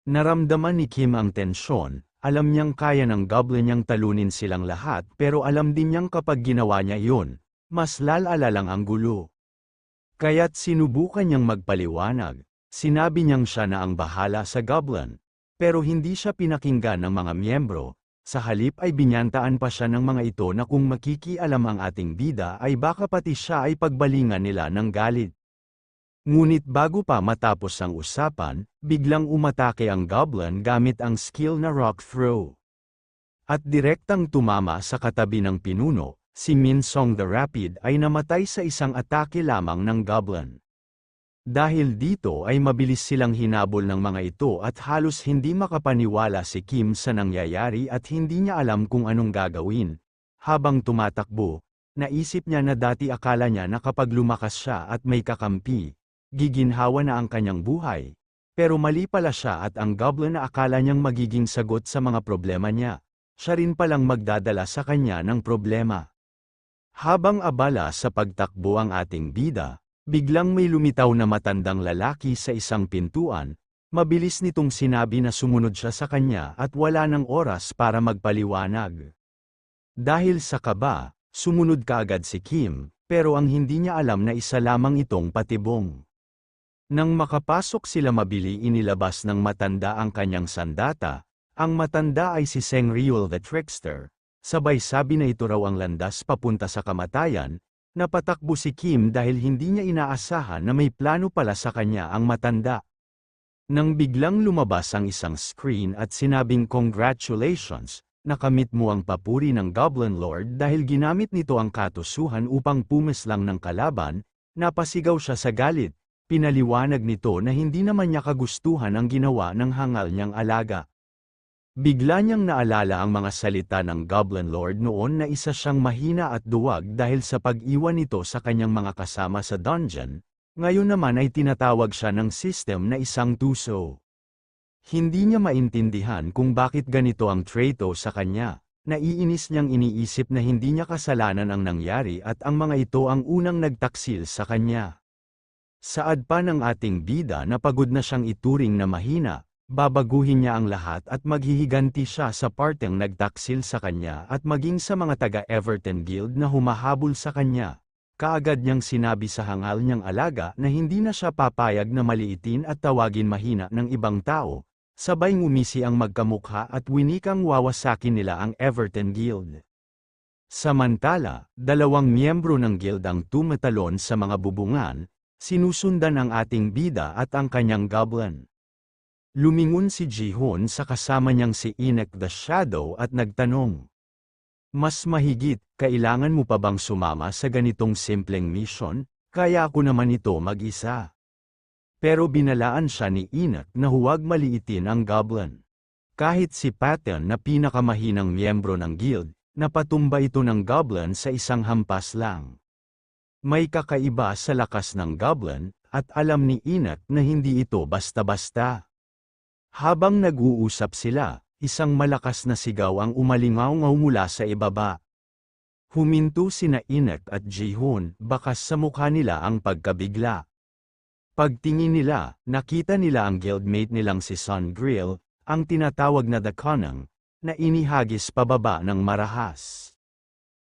Naramdaman ni Kim ang tensyon, alam niyang kaya ng goblin niyang talunin silang lahat pero alam din niyang kapag ginawa niya iyon, mas lalala lang ang gulo. Kaya't sinubukan niyang magpaliwanag, sinabi niyang siya na ang bahala sa goblin, pero hindi siya pinakinggan ng mga miyembro, sa halip ay binyantaan pa siya ng mga ito na kung makikialam ang ating bida ay baka pati siya ay pagbalingan nila ng galit. Ngunit bago pa matapos ang usapan, biglang umatake ang goblin gamit ang skill na rock throw. At direktang tumama sa katabi ng pinuno, si Min Song the Rapid ay namatay sa isang atake lamang ng goblin. Dahil dito ay mabilis silang hinabol ng mga ito at halos hindi makapaniwala si Kim sa nangyayari at hindi niya alam kung anong gagawin. Habang tumatakbo, naisip niya na dati akala niya na kapag lumakas siya at may kakampi, giginhawa na ang kanyang buhay. Pero mali pala siya at ang goblin na akala niyang magiging sagot sa mga problema niya, siya rin palang magdadala sa kanya ng problema. Habang abala sa pagtakbo ang ating bida, biglang may lumitaw na matandang lalaki sa isang pintuan, mabilis nitong sinabi na sumunod siya sa kanya at wala ng oras para magpaliwanag. Dahil sa kaba, sumunod kaagad si Kim, pero ang hindi niya alam na isa lamang itong patibong. Nang makapasok sila mabili inilabas ng matanda ang kanyang sandata, ang matanda ay si Seng Ryul the Trickster, sabay sabi na ito raw ang landas papunta sa kamatayan, napatakbo si Kim dahil hindi niya inaasahan na may plano pala sa kanya ang matanda. Nang biglang lumabas ang isang screen at sinabing congratulations, nakamit mo ang papuri ng Goblin Lord dahil ginamit nito ang katusuhan upang pumislang ng kalaban, napasigaw siya sa galit. Pinaliwanag nito na hindi naman niya kagustuhan ang ginawa ng hangal niyang alaga. Bigla niyang naalala ang mga salita ng Goblin Lord noon na isa siyang mahina at duwag dahil sa pag-iwan nito sa kanyang mga kasama sa dungeon, ngayon naman ay tinatawag siya ng system na isang tuso. Hindi niya maintindihan kung bakit ganito ang trato sa kanya, naiinis niyang iniisip na hindi niya kasalanan ang nangyari at ang mga ito ang unang nagtaksil sa kanya. Saad pa ng ating bida na pagod na siyang ituring na mahina, babaguhin niya ang lahat at maghihiganti siya sa parteng nagtaksil sa kanya at maging sa mga taga-Everton Guild na humahabol sa kanya. Kaagad niyang sinabi sa hangal niyang alaga na hindi na siya papayag na maliitin at tawagin mahina ng ibang tao, sabay ngumisi ang magkamukha at winikang wawasakin nila ang Everton Guild. Samantala, dalawang miyembro ng guild ang tumatalon sa mga bubungan, sinusundan ang ating bida at ang kanyang goblin. Lumingon si Ji-hoon sa kasama niyang si Inek the Shadow at nagtanong. Mas mahigit, kailangan mo pa bang sumama sa ganitong simpleng mission? Kaya ako naman ito mag-isa. Pero binalaan siya ni Inek na huwag maliitin ang goblin. Kahit si Patton na pinakamahinang miyembro ng guild, napatumba ito ng goblin sa isang hampas lang. May kakaiba sa lakas ng goblin, at alam ni Inek na hindi ito basta-basta. Habang nag-uusap sila, isang malakas na sigaw ang umalingaw-ngaw mula sa ibaba. Huminto sina Inek at Ji-hoon, bakas sa mukha nila ang pagkabigla. Pagtingin nila, nakita nila ang guildmate nilang si Sun Grill, ang tinatawag na The Conang, na inihagis pababa ng marahas.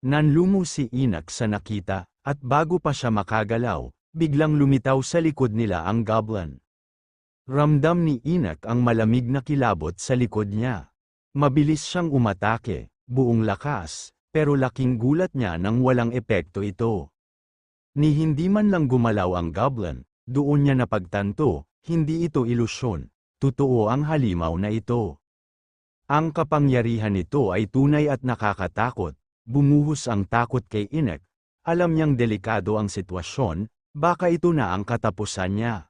Nanlumo si Inek sa nakita, at bago pa siya makagalaw, biglang lumitaw sa likod nila ang goblin. Ramdam ni Enoch ang malamig na kilabot sa likod niya. Mabilis siyang umatake, buong lakas, pero laking gulat niya nang walang epekto ito. Ni hindi man lang gumalaw ang goblin, doon niya napagtanto, hindi ito ilusyon, totoo ang halimaw na ito. Ang kapangyarihan nito ay tunay at nakakatakot, bumuhos ang takot kay Enoch, alam niyang delikado ang sitwasyon, baka ito na ang katapusan niya.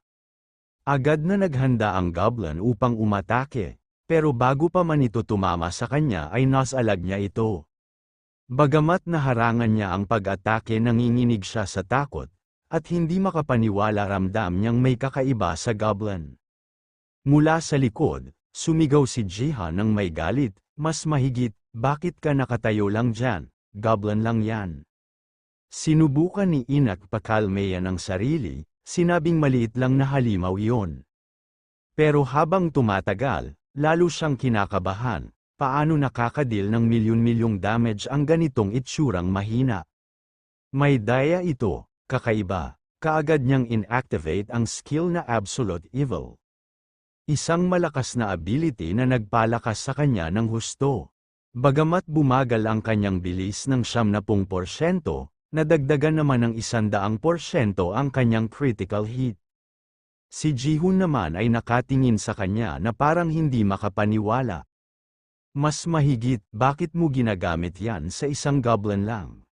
Agad na naghanda ang goblin upang umatake, pero bago pa man ito tumama sa kanya ay nasalag niya ito. Bagamat naharangan niya ang pag-atake, nanginginig siya sa takot, at hindi makapaniwala, ramdam niyang may kakaiba sa goblin. Mula sa likod, sumigaw si Jihan ng may galit, mas mahigit, bakit ka nakatayo lang dyan, goblin lang yan. Sinubukan ni Enoch pakalmayan ang sarili, sinabing maliit lang na halimaw iyon. Pero habang tumatagal, lalo siyang kinakabahan, paano nakakadil ng milyon-milyong damage ang ganitong itsurang mahina. May daya ito, kakaiba, kaagad niyang inactivate ang skill na Absolute Evil. Isang malakas na ability na nagpalakas sa kanya ng husto. Bagamat bumagal ang kanyang bilis ng 70%, nadagdagan naman ng 100% ang kanyang critical hit. Si Jihun naman ay nakatingin sa kanya na parang hindi makapaniwala. Mas mahigit, bakit mo ginagamit yan sa isang goblin lang?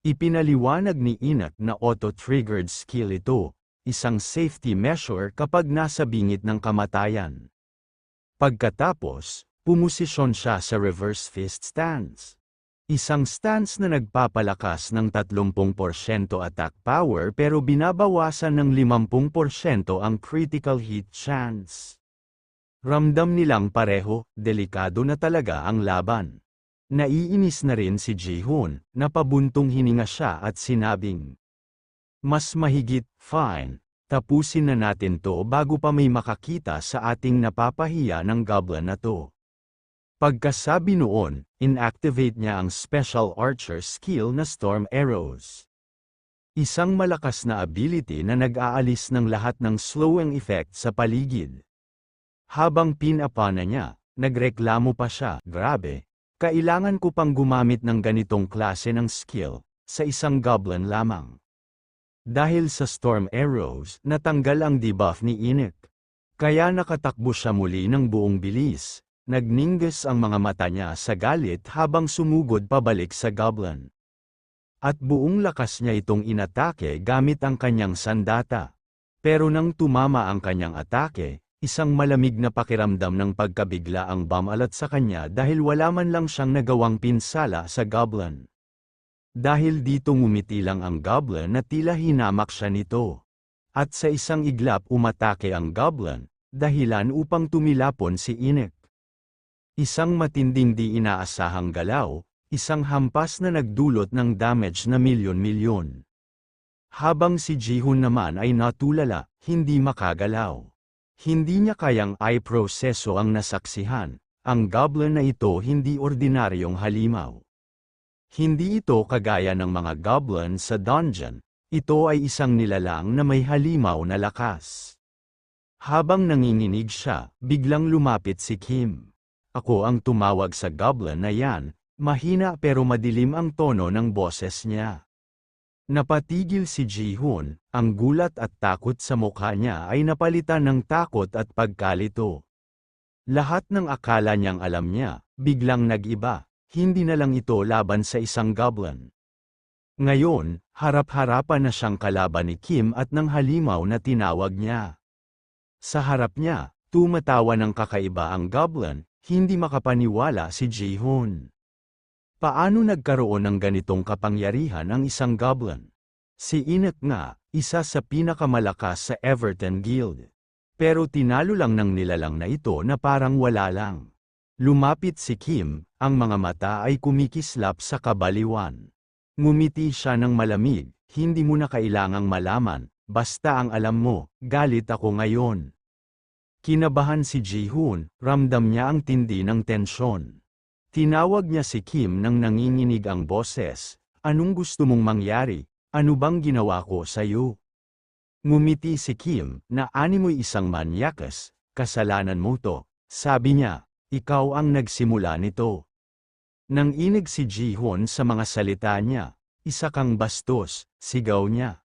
Ipinaliwanag ni Enoch na auto-triggered skill ito, isang safety measure kapag nasa bingit ng kamatayan. Pagkatapos, pumosisyon siya sa reverse fist stance. Isang stance na nagpapalakas ng 30% attack power pero binabawasan ng 50% ang critical hit chance. Ramdam nilang pareho, delikado na talaga ang laban. Naiinis na rin si Jihun, napabuntong hininga siya at sinabing, mas mahigit, fine, tapusin na natin to bago pa may makakita sa ating napapahiya ng goblin na to. Pagkasabi noon, inactivate niya ang special archer skill na Storm Arrows. Isang malakas na ability na nag-aalis ng lahat ng slowing effect sa paligid. Habang pinapana niya, nagreklamo pa siya, grabe, kailangan ko pang gumamit ng ganitong klase ng skill, sa isang goblin lamang. Dahil sa Storm Arrows, natanggal ang debuff ni Enoch. Kaya nakatakbo siya muli ng buong bilis, nagningas ang mga mata niya sa galit habang sumugod pabalik sa goblin. At buong lakas niya itong inatake gamit ang kanyang sandata. Pero nang tumama ang kanyang atake, isang malamig na pakiramdam ng pagkabigla ang bumalat sa kanya dahil wala man lang siyang nagawang pinsala sa goblin. Dahil dito ngumiti lang ang goblin na tila hinamak siya nito. At sa isang iglap umatake ang goblin, dahilan upang tumilapon si Enoch. Isang matinding di inaasahang galaw, isang hampas na nagdulot ng damage na milyon-milyon. Habang si Jihun naman ay natulala, hindi makagalaw. Hindi niya kayang i-proseso ang nasaksihan, ang goblin na ito hindi ordinaryong halimaw. Hindi ito kagaya ng mga goblin sa dungeon, ito ay isang nilalang na may halimaw na lakas. Habang nanginginig siya, biglang lumapit si Kim. Ako ang tumawag sa goblin na yan, mahina pero madilim ang tono ng boses niya. Napatigil si Jihun, ang gulat at takot sa mukha niya ay napalitan ng takot at pagkalito. Lahat ng akala niyang alam niya, biglang nag-iba, hindi na lang ito laban sa isang goblin. Ngayon, harap-harapan na siyang kalaban ni Kim at ng halimaw na tinawag niya. Sa harap niya, tumatawa ng kakaiba ang goblin, hindi makapaniwala si Jihun. Paano nagkaroon ng ganitong kapangyarihan ang isang goblin? Si Enoch nga, isa sa pinakamalakas sa Everton Guild. Pero tinalo lang ng nilalang na ito na parang wala lang. Lumapit si Kim, ang mga mata ay kumikislap sa kabaliwan. Ngumiti siya ng malamig, hindi mo na kailangang malaman, basta ang alam mo, galit ako ngayon. Kinabahan si Jihun, ramdam niya ang tindi ng tensyon. Tinawag niya si Kim nang nanginginig ang boses, anong gusto mong mangyari, ano bang ginawa ko sa iyo? Ngumiti si Kim, na animoy isang manyakas, kasalanan mo to, sabi niya, ikaw ang nagsimula nito. Nang inig si Ji-hoon sa mga salita niya, isa kang bastos, sigaw niya.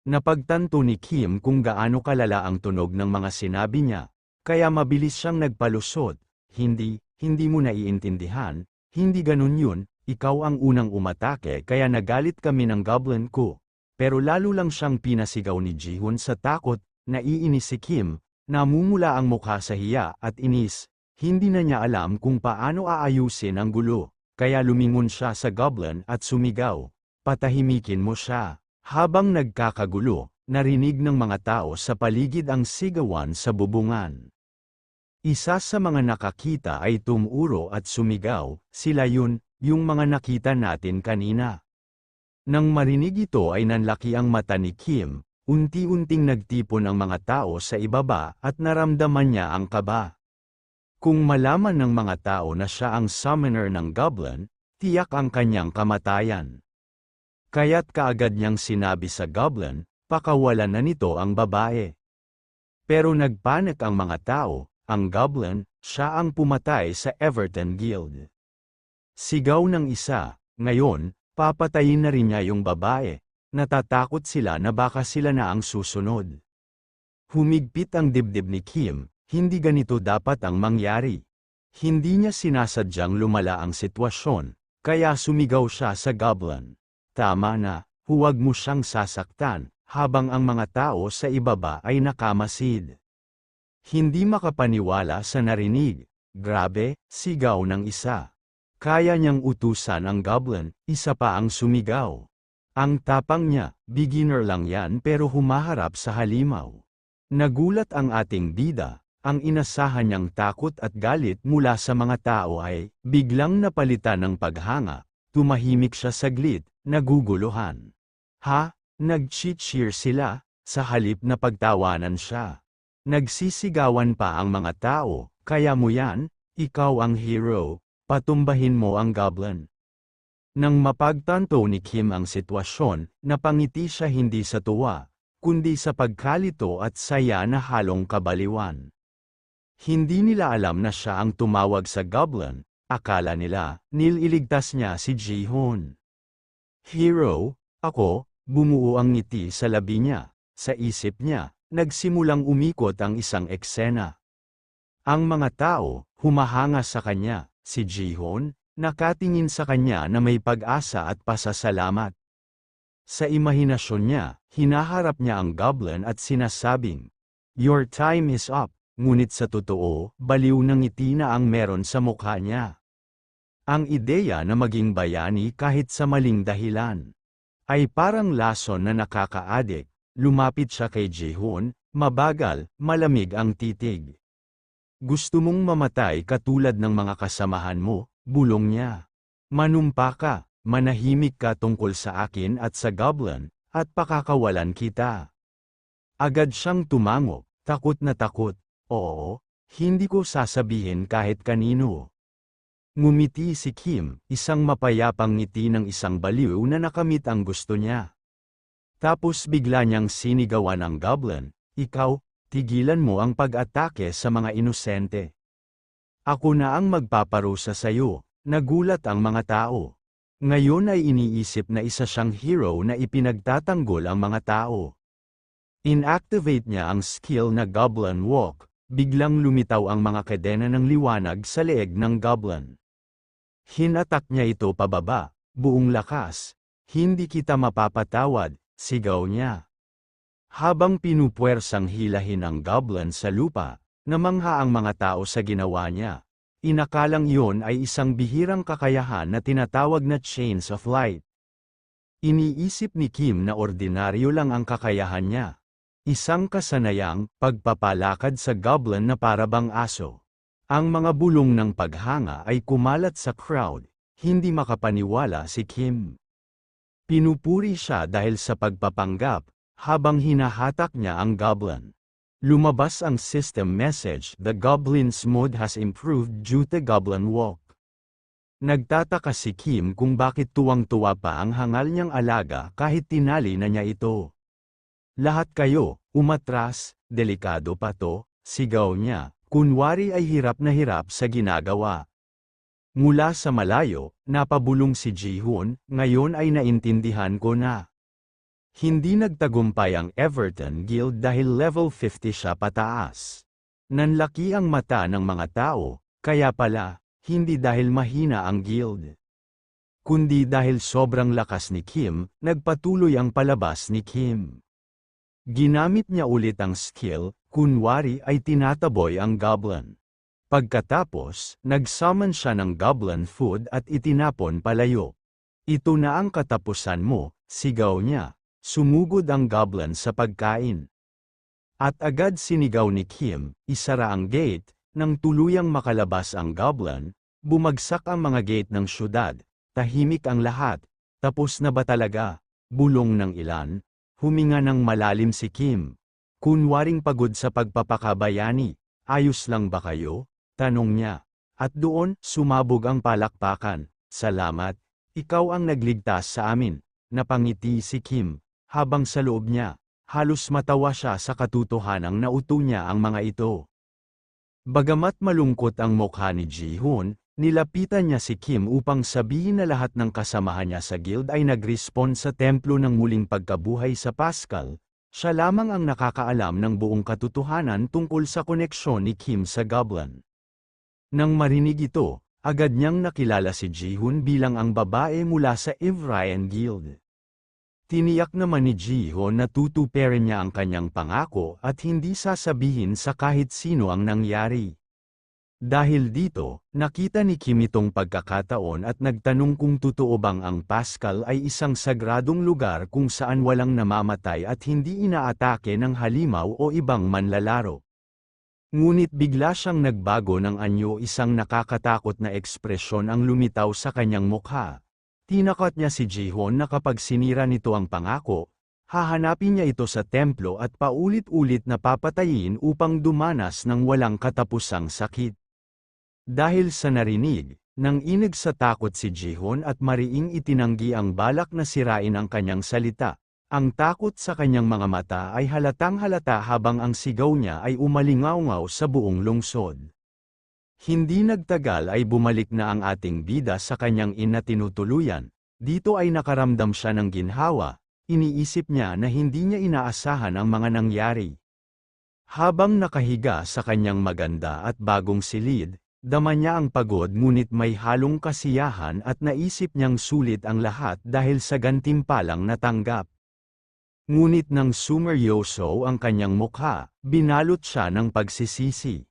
Napagtanto ni Kim kung gaano kalala ang tunog ng mga sinabi niya, kaya mabilis siyang nagpalusot, hindi mo naiintindihan, hindi ganun yun, ikaw ang unang umatake kaya nagalit kami ng goblin ko. Pero lalo lang siyang pinasigaw ni Ji-hoon sa takot, naiinis si Kim, namumula ang mukha sa hiya at inis, hindi na niya alam kung paano aayusin ang gulo, kaya lumingon siya sa goblin at sumigaw, patahimikin mo siya. Habang nagkakagulo, narinig ng mga tao sa paligid ang sigawan sa bubungan. Isa sa mga nakakita ay tumuro at sumigaw, sila yun, yung mga nakita natin kanina. Nang marinig ito ay nanlaki ang mata ni Kim, unti-unting nagtipon ang mga tao sa ibaba at naramdaman niya ang kaba. Kung malaman ng mga tao na siya ang summoner ng goblin, tiyak ang kanyang kamatayan. Kaya't kaagad niyang sinabi sa goblin, pakawalan na nito ang babae. Pero nagpanik ang mga tao, ang goblin, siya ang pumatay sa Everton Guild. Sigaw ng isa, ngayon, papatayin na rin niya yung babae, natatakot sila na baka sila na ang susunod. Humigpit ang dibdib ni Kim, hindi ganito dapat ang mangyari. Hindi niya sinasadyang lumala ang sitwasyon, kaya sumigaw siya sa goblin. Tama na, huwag mo siyang sasaktan, habang ang mga tao sa ibaba ay nakamasid. Hindi makapaniwala sa narinig. Grabe, sigaw ng isa. Kaya niyang utusan ang goblin, isa pa ang sumigaw. Ang tapang niya, beginner lang yan pero humaharap sa halimaw. Nagulat ang ating bida, ang inasahan niyang takot at galit mula sa mga tao ay, biglang napalitan ng paghanga, tumahimik siya saglit, naguguluhan. Ha? Nag-cheer sila, sa halip na pagtawanan siya. Nagsisigawan pa ang mga tao, kaya mo yan, ikaw ang hero, patumbahin mo ang goblin. Nang mapagtanto ni Kim ang sitwasyon, napangiti siya hindi sa tuwa, kundi sa pagkalito at saya na halong kabaliwan. Hindi nila alam na siya ang tumawag sa goblin, akala nila, nililigtas niya si Ji-hoon. Hero, ako, bumuo ang ngiti sa labi niya, sa isip niya, nagsimulang umikot ang isang eksena. Ang mga tao, humahanga sa kanya, si Ji-hoon, nakatingin sa kanya na may pag-asa at pasasalamat. Sa imahinasyon niya, hinaharap niya ang goblin at sinasabing, "Your time is up," ngunit sa totoo, baliw ng ngiti na ang meron sa mukha niya. Ang ideya na maging bayani kahit sa maling dahilan, ay parang lason na nakakaadik. Lumapit siya kay Ji-hoon, mabagal, malamig ang titig. Gusto mong mamatay katulad ng mga kasamahan mo, bulong niya. Manumpa ka, manahimik ka tungkol sa akin at sa goblin, at pakakawalan kita. Agad siyang tumango, takot na takot. Oo, hindi ko sasabihin kahit kanino. Ngumiti si Kim, isang mapayapang ngiti ng isang baliw na nakamit ang gusto niya. Tapos bigla niyang sinigawan ang goblin, ikaw, tigilan mo ang pag-atake sa mga inosente. Ako na ang magpaparusa sa'yo, nagulat ang mga tao. Ngayon ay iniisip na isa siyang hero na ipinagtatanggol ang mga tao. Inactivate niya ang skill na Goblin Walk, biglang lumitaw ang mga kadena ng liwanag sa leeg ng goblin. Hinatak niya ito pababa, buong lakas. Hindi kita mapapatawad, sigaw niya. Habang pinupuwersang hilahin ang goblin sa lupa, namangha ang mga tao sa ginawa niya. Inakalang iyon ay isang bihirang kakayahan na tinatawag na Chains of Light. Iniisip ni Kim na ordinaryo lang ang kakayahan niya. Isang kasanayang pagpapalakad sa goblin na parabang aso. Ang mga bulong ng paghanga ay kumalat sa crowd, hindi makapaniwala si Kim. Pinupuri siya dahil sa pagpapanggap, habang hinahatak niya ang goblin. Lumabas ang system message, "The Goblin's mode has improved due to Goblin Walk." Nagtataka si Kim kung bakit tuwang-tuwa pa ang hangal niyang alaga kahit tinali na niya ito. Lahat kayo, umatras, delikado pa to, sigaw niya, kunwari ay hirap na hirap sa ginagawa. Mula sa malayo, napabulong si Ji-hoon, ngayon ay naintindihan ko na. Hindi nagtagumpay ang Everton Guild dahil level 50 siya pataas. Nanlaki ang mata ng mga tao, kaya pala, hindi dahil mahina ang guild. Kundi dahil sobrang lakas ni Kim, nagpatuloy ang palabas ni Kim. Ginamit niya ulit ang skill, kunwari ay tinataboy ang goblin. Pagkatapos, nag-summon siya ng goblin food at itinapon palayo. Ito na ang katapusan mo, sigaw niya. Sumugod ang goblin sa pagkain. At agad sinigaw ni Kim, isara ang gate, nang tuluyang makalabas ang goblin, bumagsak ang mga gate ng syudad. Tahimik ang lahat. Tapos na ba talaga? Bulong ng ilan. Huminga ng malalim si Kim. Kunwaring pagod sa pagpapakabayani. Ayos lang ba kayo? Tanong niya. At doon, sumabog ang palakpakan. Salamat. Ikaw ang nagligtas sa amin. Napangiti si Kim. Habang sa loob niya, halos matawa siya sa katotohanang nauto niya ang mga ito. Bagamat malungkot ang mukha ni Ji-hoon, nilapitan niya si Kim upang sabihin na lahat ng kasamahan niya sa guild ay nag-respawn sa templo ng muling pagkabuhay sa Pascal. Siya lamang ang nakakaalam ng buong katotohanan tungkol sa koneksyon ni Kim sa goblin. Nang marinig ito, agad niyang nakilala si Ji-hoon bilang ang babae mula sa Evrian Guild. Tiniyak naman ni Ji-hoon na tutuparin niya ang kanyang pangako at hindi sasabihin sa kahit sino ang nangyari. Dahil dito, nakita ni Kim itong pagkakataon at nagtanong kung totoo bang ang Pascal ay isang sagradong lugar kung saan walang namamatay at hindi inaatake ng halimaw o ibang manlalaro. Ngunit bigla siyang nagbago ng anyo, isang nakakatakot na ekspresyon ang lumitaw sa kanyang mukha. Tinakot niya si Ji-hoon na kapag sinira nito ang pangako, hahanapin niya ito sa templo at paulit-ulit na papatayin upang dumanas ng walang katapusang sakit. Dahil sa narinig, nang inig sa takot si Ji-hoon at mariing itinanggi ang balak na sirain ang kanyang salita. Ang takot sa kanyang mga mata ay halatang-halata habang ang sigaw niya ay umalingaw-ngaw sa buong lungsod. Hindi nagtagal ay bumalik na ang ating bida sa kanyang ina tinutuluyan. Dito ay nakaramdam siya ng ginhawa, iniisip niya na hindi niya inaasahan ang mga nangyari. Habang nakahiga sa kanyang maganda at bagong silid, dama niya ang pagod ngunit may halong kasiyahan at naisip niyang sulit ang lahat dahil sa gantimpalang natanggap. Ngunit nang sumeryoso ang kanyang mukha, binalot siya ng pagsisisi.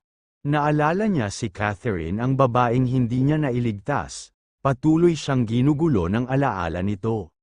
Naalala niya si Catherine, ang babaeng hindi niya nailigtas. Patuloy siyang ginugulo ng alaala nito.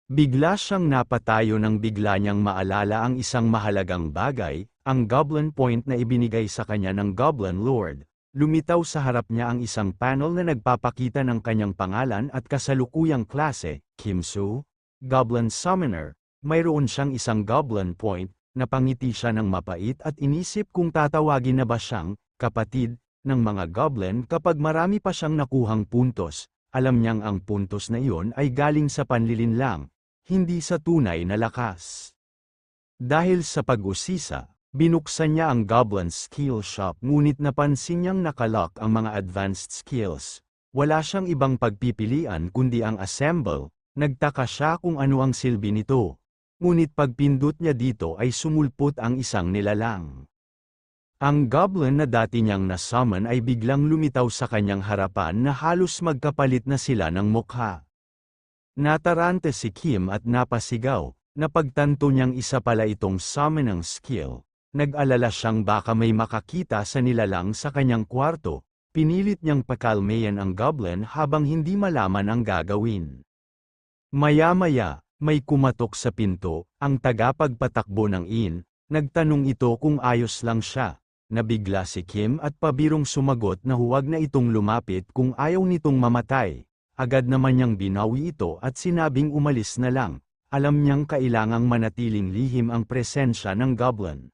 Bigla siyang napatayo nang bigla niyang maalala ang isang mahalagang bagay, ang Goblin Point na ibinigay sa kanya ng Goblin Lord. Lumitaw sa harap niya ang isang panel na nagpapakita ng kanyang pangalan at kasalukuyang klase, Kim Soo, Goblin Summoner. Mayroon siyang isang Goblin Point. Napangiti siya ng mapait at inisip kung tatawagin na ba siyang kapatid ng mga goblin kapag marami pa siyang nakuhang puntos. Alam niyang ang puntos na iyon ay galing sa panlilinlang, hindi sa tunay na lakas. Dahil sa pag-usisa, binuksan niya ang Goblin Skill Shop ngunit napansin niyang nakalock ang mga advanced skills. Wala siyang ibang pagpipilian kundi ang Assemble. Nagtaka siya kung ano ang silbi nito. Ngunit pagpindot niya dito ay sumulpot ang isang nilalang. Ang goblin na dati niyang na-summon ay biglang lumitaw sa kanyang harapan na halos magkapalit na sila ng mukha. Natarante si Kim at napasigaw, napagtanto niyang isa pala itong summoning skill. Nag-alala siyang baka may makakita sa nilalang sa kanyang kwarto, pinilit niyang pakalmayan ang goblin habang hindi malaman ang gagawin. Maya-maya, may kumatok sa pinto, ang tagapagpatakbo ng inn. Nagtanong ito kung ayos lang siya. Nabigla si Kim at pabirong sumagot na huwag na itong lumapit kung ayaw nitong mamatay. Agad naman niyang binawi ito at sinabing umalis na lang. Alam niyang kailangang manatiling lihim ang presensya ng goblin.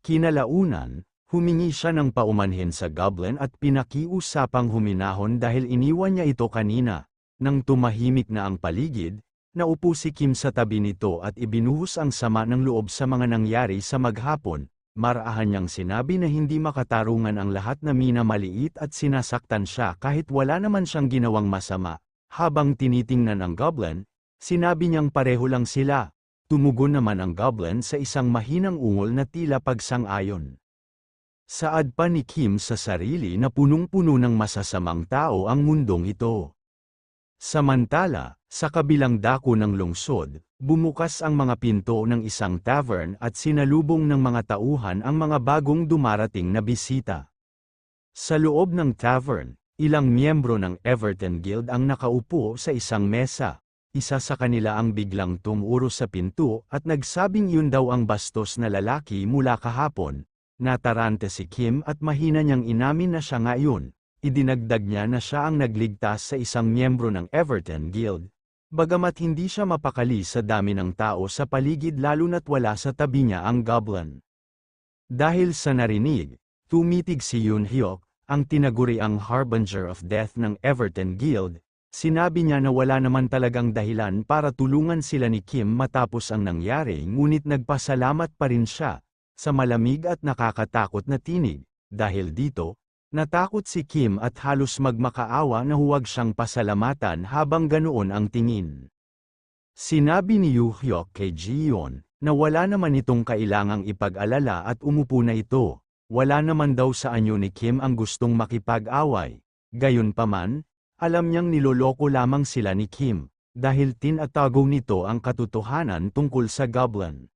Kinalaunan, humingi siya ng paumanhin sa goblin at pinakiusapang huminahon dahil iniwan niya ito kanina. Nang tumahimik na ang paligid, naupo si Kim sa tabi nito at ibinuhos ang sama ng loob sa mga nangyari sa maghapon. Marahan niyang sinabi na hindi makatarungan ang lahat na minamaliit at sinasaktan siya kahit wala naman siyang ginawang masama. Habang tinitingnan ang goblin, sinabi niyang pareho lang sila. Tumugon naman ang goblin sa isang mahinang ungol na tila pagsang-ayon. Saad pa ni Kim sa sarili na punong-puno ng masasamang tao ang mundong ito. Samantala, sa kabilang dako ng lungsod, bumukas ang mga pinto ng isang tavern at sinalubong ng mga tauhan ang mga bagong dumarating na bisita. Sa loob ng tavern, ilang miyembro ng Everton Guild ang nakaupo sa isang mesa. Isa sa kanila ang biglang tumuro sa pinto at nagsabing yun daw ang bastos na lalaki mula kahapon. Natarante si Kim at mahina niyang inamin na siya ngayon. Idinagdag niya na siya ang nagligtas sa isang miyembro ng Everton Guild. Bagamat hindi siya mapakali sa dami ng tao sa paligid lalo na't wala sa tabi niya ang goblin. Dahil sa narinig, tumitig si Yoon Hyuk, ang tinaguriang Harbinger of Death ng Everton Guild. Sinabi niya na wala naman talagang dahilan para tulungan sila ni Kim matapos ang nangyari ngunit nagpasalamat pa rin siya sa malamig at nakakatakot na tinig. Dahil dito, natakot si Kim at halos magmakaawa na huwag siyang pasalamatan habang ganoon ang tingin. Sinabi ni Yoo Hyuk kay Ji-yeon na wala naman itong kailangang ipag-alala at umupo na ito. Wala naman daw sa anyo ni Kim ang gustong makipag-away. Gayunpaman, alam niyang niloloko lamang sila ni Kim, dahil tinatago nito ang katotohanan tungkol sa goblin.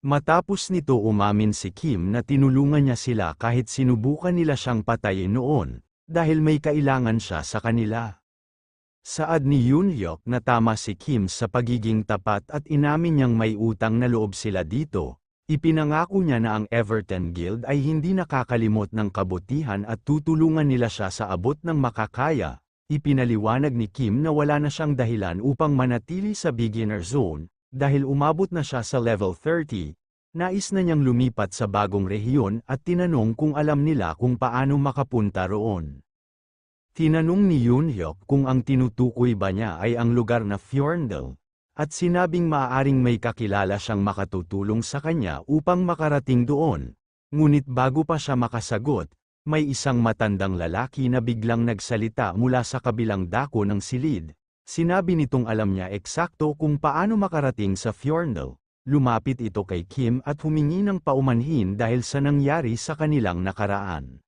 Matapos nito umamin si Kim na tinulungan niya sila kahit sinubukan nila siyang patayin noon, dahil may kailangan siya sa kanila. Saad ni Yoon Hyuk na tama si Kim sa pagiging tapat at inamin niyang may utang na loob sila dito. Ipinangako niya na ang Everton Guild ay hindi nakakalimot ng kabutihan at tutulungan nila siya sa abot ng makakaya. Ipinaliwanag ni Kim na wala na siyang dahilan upang manatili sa beginner zone. Dahil umabot na siya sa level 30, nais na niyang lumipat sa bagong rehiyon at tinanong kung alam nila kung paano makapunta roon. Tinanong ni Yoon Hyuk kung ang tinutukoy ba niya ay ang lugar na Fjorndal, at sinabing maaaring may kakilala siyang makatutulong sa kanya upang makarating doon. Ngunit bago pa siya makasagot, may isang matandang lalaki na biglang nagsalita mula sa kabilang dako ng silid. Sinabi nitong alam niya eksakto kung paano makarating sa Fjorndal. Lumapit ito kay Kim at humingi ng paumanhin dahil sa nangyari sa kanilang nakaraan.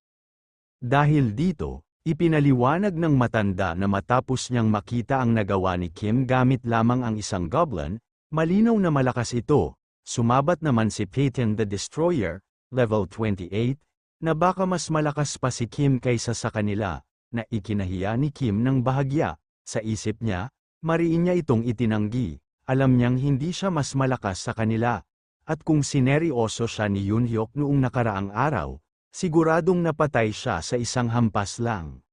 Dahil dito, ipinaliwanag ng matanda na matapos niyang makita ang nagawa ni Kim gamit lamang ang isang goblin, malinaw na malakas ito. Sumabat naman si Peyton the Destroyer, level 28, na baka mas malakas pa si Kim kaysa sa kanila, na ikinahiya ni Kim ng bahagya. Sa isip niya, mariin niya itong itinanggi, alam niyang hindi siya mas malakas sa kanila. At kung sineryoso siya ni Yoon Hyuk noong nakaraang araw, siguradong napatay siya sa isang hampas lang.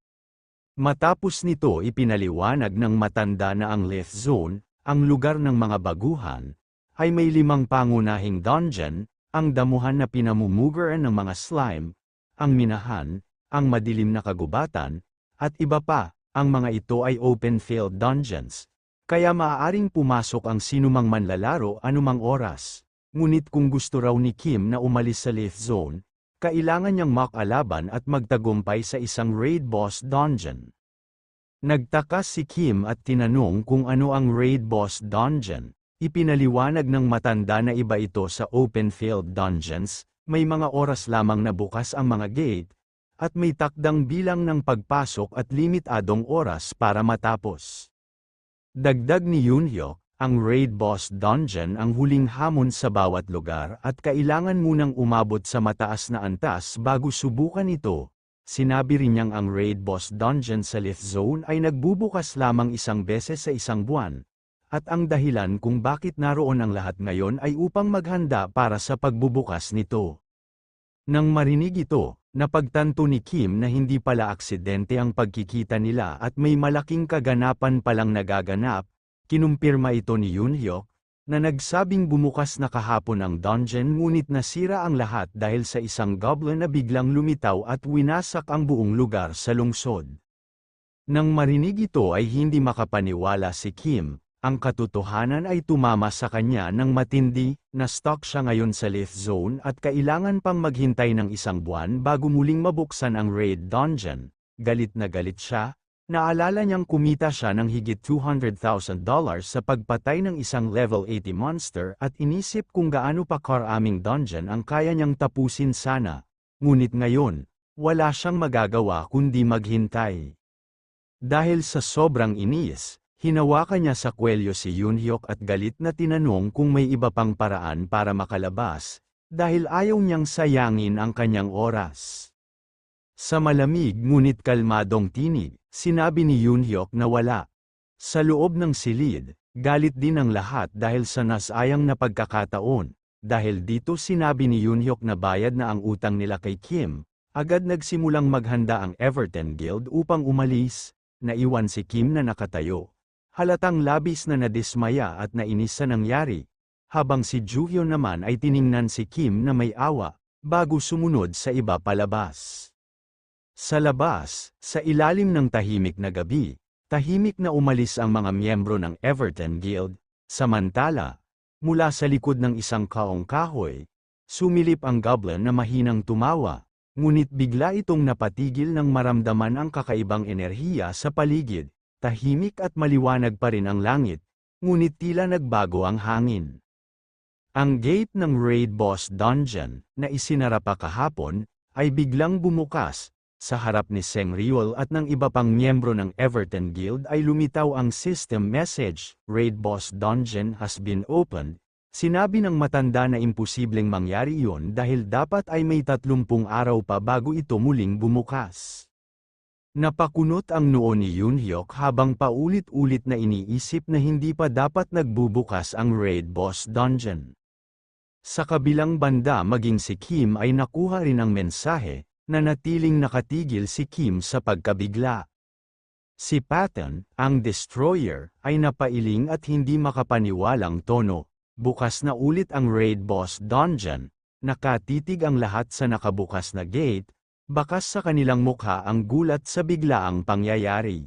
Matapos nito ipinaliwanag ng matanda na ang Left Zone, ang lugar ng mga baguhan, ay may 5 pangunahing dungeon, ang damuhan na pinamumuguran ng mga slime, ang minahan, ang madilim na kagubatan, at iba pa. Ang mga ito ay open-field dungeons, kaya maaaring pumasok ang sinumang manlalaro anumang oras. Ngunit kung gusto raw ni Kim na umalis sa Left Zone, kailangan niyang makalaban at magtagumpay sa isang raid boss dungeon. Nagtakas si Kim at tinanong kung ano ang raid boss dungeon. Ipinaliwanag ng matanda na iba ito sa open-field dungeons, may mga oras lamang na bukas ang mga gate, at may takdang bilang ng pagpasok at limitadong oras para matapos. Dagdag ni Yoon Hyuk, ang Raid Boss Dungeon ang huling hamon sa bawat lugar at kailangan munang umabot sa mataas na antas bago subukan ito. Sinabi rin niyang ang Raid Boss Dungeon sa Left Zone ay nagbubukas lamang isang beses sa isang buwan, at ang dahilan kung bakit naroon ang lahat ngayon ay upang maghanda para sa pagbubukas nito. Nang marinig ito, napagtanto ni Kim na hindi pala aksidente ang pagkikita nila at may malaking kaganapan palang nagaganap. Kinumpirma ito ni Yoon Hyuk, na nagsabing bumukas na kahapon ang dungeon ngunit nasira ang lahat dahil sa isang goblin na biglang lumitaw at winasak ang buong lugar sa lungsod. Nang marinig ito ay hindi makapaniwala si Kim, Ang katotohanan ay tumama sa kanya ng matindi, na-stuck siya ngayon sa Lith Zone at kailangan pang maghintay ng 1 buwan bago muling mabuksan ang Raid Dungeon. Galit na galit siya, naalala niyang kumita siya ng higit $200,000 sa pagpatay ng isang level 80 monster at inisip kung gaano pa karaming dungeon ang kaya niyang tapusin sana. Ngunit ngayon, wala siyang magagawa kundi maghintay. Dahil sa sobrang inis, hinawakan niya sa kwelyo si Yoonhyuk at galit na tinanong kung may iba pang paraan para makalabas, dahil ayaw niyang sayangin ang kanyang oras. Sa malamig ngunit kalmadong tinig, sinabi ni Yoonhyuk na wala. Sa loob ng silid, galit din ang lahat dahil sa nasayang na pagkakataon. Dahil dito sinabi ni Yoonhyuk na bayad na ang utang nila kay Kim, agad nagsimulang maghanda ang Everton Guild upang umalis. Naiwan si Kim na nakatayo. Halatang labis na nadismaya at nainis sa nangyari, habang si Joohyun naman ay tiningnan si Kim na may awa, bago sumunod sa iba palabas. Sa labas, sa ilalim ng tahimik na gabi, tahimik na umalis ang mga miyembro ng Everton Guild, samantala, mula sa likod ng isang kaong kahoy, sumilip ang goblin na mahinang tumawa, ngunit bigla itong napatigil nang maramdaman ang kakaibang enerhiya sa paligid. Tahimik at maliwanag pa rin ang langit, ngunit tila nagbago ang hangin. Ang gate ng Raid Boss Dungeon, na isinara pa kahapon, ay biglang bumukas. Sa harap ni Seng Ryul at ng iba pang miyembro ng Everton Guild ay lumitaw ang system message, Raid Boss Dungeon has been opened. Sinabi ng matanda na imposibleng mangyari iyon dahil dapat ay may 30 araw pa bago ito muling bumukas. Napakunot ang noo ni Yoonhyuk habang paulit-ulit na iniisip na hindi pa dapat nagbubukas ang Raid Boss Dungeon. Sa kabilang banda maging si Kim ay nakuha rin ang mensahe, na natiling nakatigil si Kim sa pagkabigla. Si Patton, ang Destroyer, ay napailing at hindi makapaniwalang tono. Bukas na ulit ang Raid Boss Dungeon, nakatitig ang lahat sa nakabukas na gate, bakas sa kanilang mukha ang gulat sa biglaang pangyayari.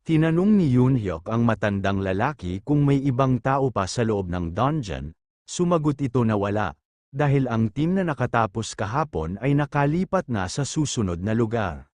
Tinanong ni Yoonhyuk ang matandang lalaki kung may ibang tao pa sa loob ng dungeon, sumagot ito na wala, dahil ang team na nakatapos kahapon ay nakalipat na sa susunod na lugar.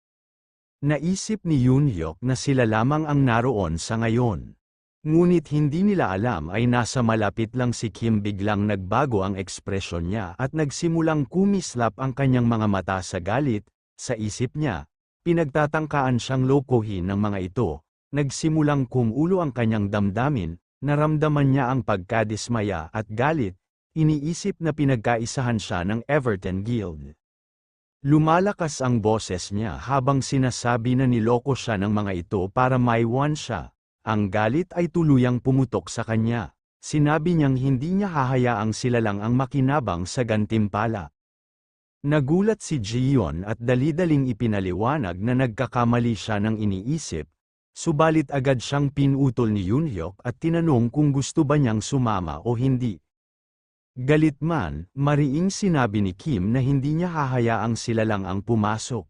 Naisip ni Yoonhyuk na sila lamang ang naroon sa ngayon. Ngunit hindi nila alam ay nasa malapit lang si Kim. Biglang nagbago ang ekspresyon niya at nagsimulang kumislap ang kanyang mga mata sa galit. Sa isip niya, pinagtatangkaan siyang lokohin ng mga ito. Nagsimulang kumulo ang kanyang damdamin, naramdaman niya ang pagkadismaya at galit, iniisip na pinagkaisahan siya ng Everton Guild. Lumalakas ang boses niya habang sinasabi na niloko siya ng mga ito para maiwan siya. Ang galit ay tuluyang pumutok sa kanya. Sinabi niyang hindi niya hahayaang sila lang ang makinabang sa gantimpala. Nagulat si Jiyeon at dali-daling ipinaliwanag na nagkakamali siya ng iniisip, subalit agad siyang pinutol ni Yoonhyuk at tinanong kung gusto ba niyang sumama o hindi. Galit man, mariing sinabi ni Kim na hindi niya hahayaang sila lang ang pumasok.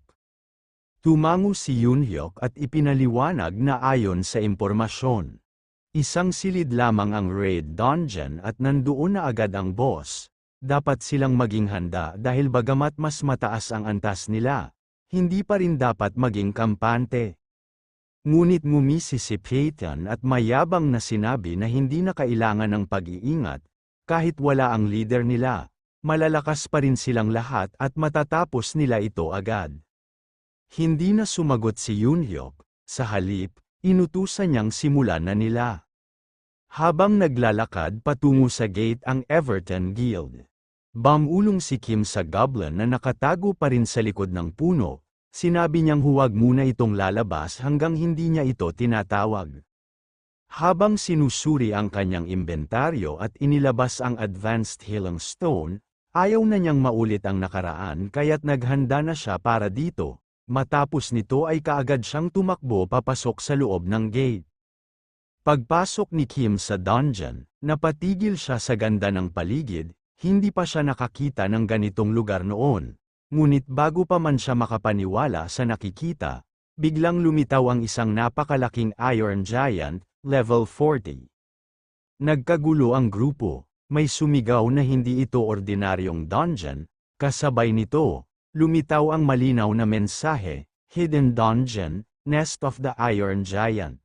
Tumango si Yoonhyuk at ipinaliwanag na ayon sa impormasyon, isang silid lamang ang Raid Dungeon at nandoon na agad ang boss. Dapat silang maging handa dahil bagamat mas mataas ang antas nila, hindi pa rin dapat maging kampante. Ngunit ngumisi si Peyton at mayabang na sinabi na hindi na kailangan ng pag-iingat, kahit wala ang leader nila, malalakas pa rin silang lahat at matatapos nila ito agad. Hindi na sumagot si Yoonhyuk, sa halip, inutusan niyang simulan na nila. Habang naglalakad patungo sa gate ang Everton Guild, bumulong si Kim sa goblin na nakatago pa rin sa likod ng puno, sinabi niyang huwag muna itong lalabas hanggang hindi niya ito tinatawag. Habang sinusuri ang kanyang inventaryo at inilabas ang advanced healing stone, ayaw na niyang maulit ang nakaraan kaya't naghanda na siya para dito. Matapos nito ay kaagad siyang tumakbo papasok sa loob ng gate. Pagpasok ni Kim sa dungeon, napatigil siya sa ganda ng paligid, hindi pa siya nakakita ng ganitong lugar noon. Ngunit bago pa man siya makapaniwala sa nakikita, biglang lumitaw ang isang napakalaking iron giant, Level 40. Nagkagulo ang grupo, may sumigaw na hindi ito ordinaryong dungeon, kasabay nito, lumitaw ang malinaw na mensahe, Hidden Dungeon, Nest of the Iron Giant.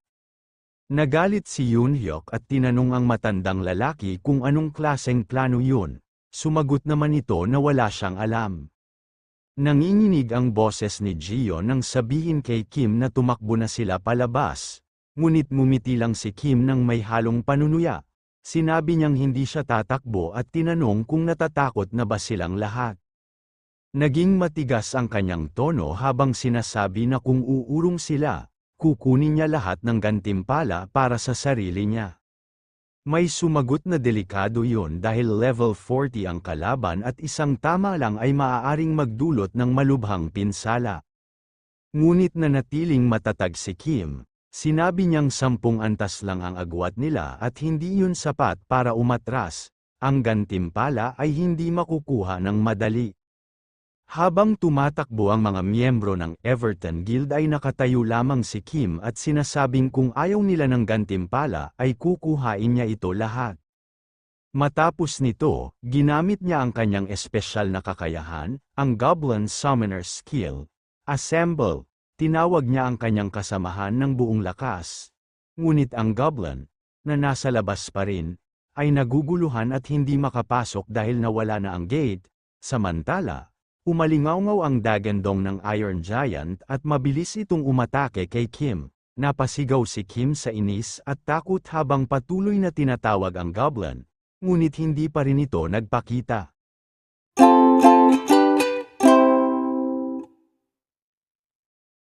Nagalit si Yoonhyuk at tinanong ang matandang lalaki kung anong klaseng plano yun, sumagot naman ito na wala siyang alam. Nanginginig ang boses ni Gio nang sabihin kay Kim na tumakbo na sila palabas, ngunit ngumiti lang si Kim nang may halong panunuya. Sinabi niyang hindi siya tatakbo at tinanong kung natatakot na ba silang lahat. Naging matigas ang kanyang tono habang sinasabi na kung uurong sila, kukunin niya lahat ng gantimpala para sa sarili niya. May sumagot na delikado yun dahil level 40 ang kalaban at isang tama lang ay maaaring magdulot ng malubhang pinsala. Ngunit nanatiling matatag si Kim, sinabi niyang 10 antas lang ang agwat nila at hindi yun sapat para umatras, ang gantimpala ay hindi makukuha ng madali. Habang tumatakbo ang mga miyembro ng Everton Guild ay nakatayo lamang si Kim at sinasabing kung ayaw nila ng gantimpala ay kukuhain niya ito lahat. Matapos nito, ginamit niya ang kanyang espesyal na kakayahan, ang Goblin Summoner Skill. Assemble, tinawag niya ang kanyang kasamahan ng buong lakas. Ngunit ang Goblin, na nasa labas pa rin, ay naguguluhan at hindi makapasok dahil nawala na ang gate. Samantala, umalingaw-ngaw ang dagandong ng Iron Giant at mabilis itong umatake kay Kim. Napasigaw si Kim sa inis at takot habang patuloy na tinatawag ang Goblin, ngunit hindi pa rin ito nagpakita.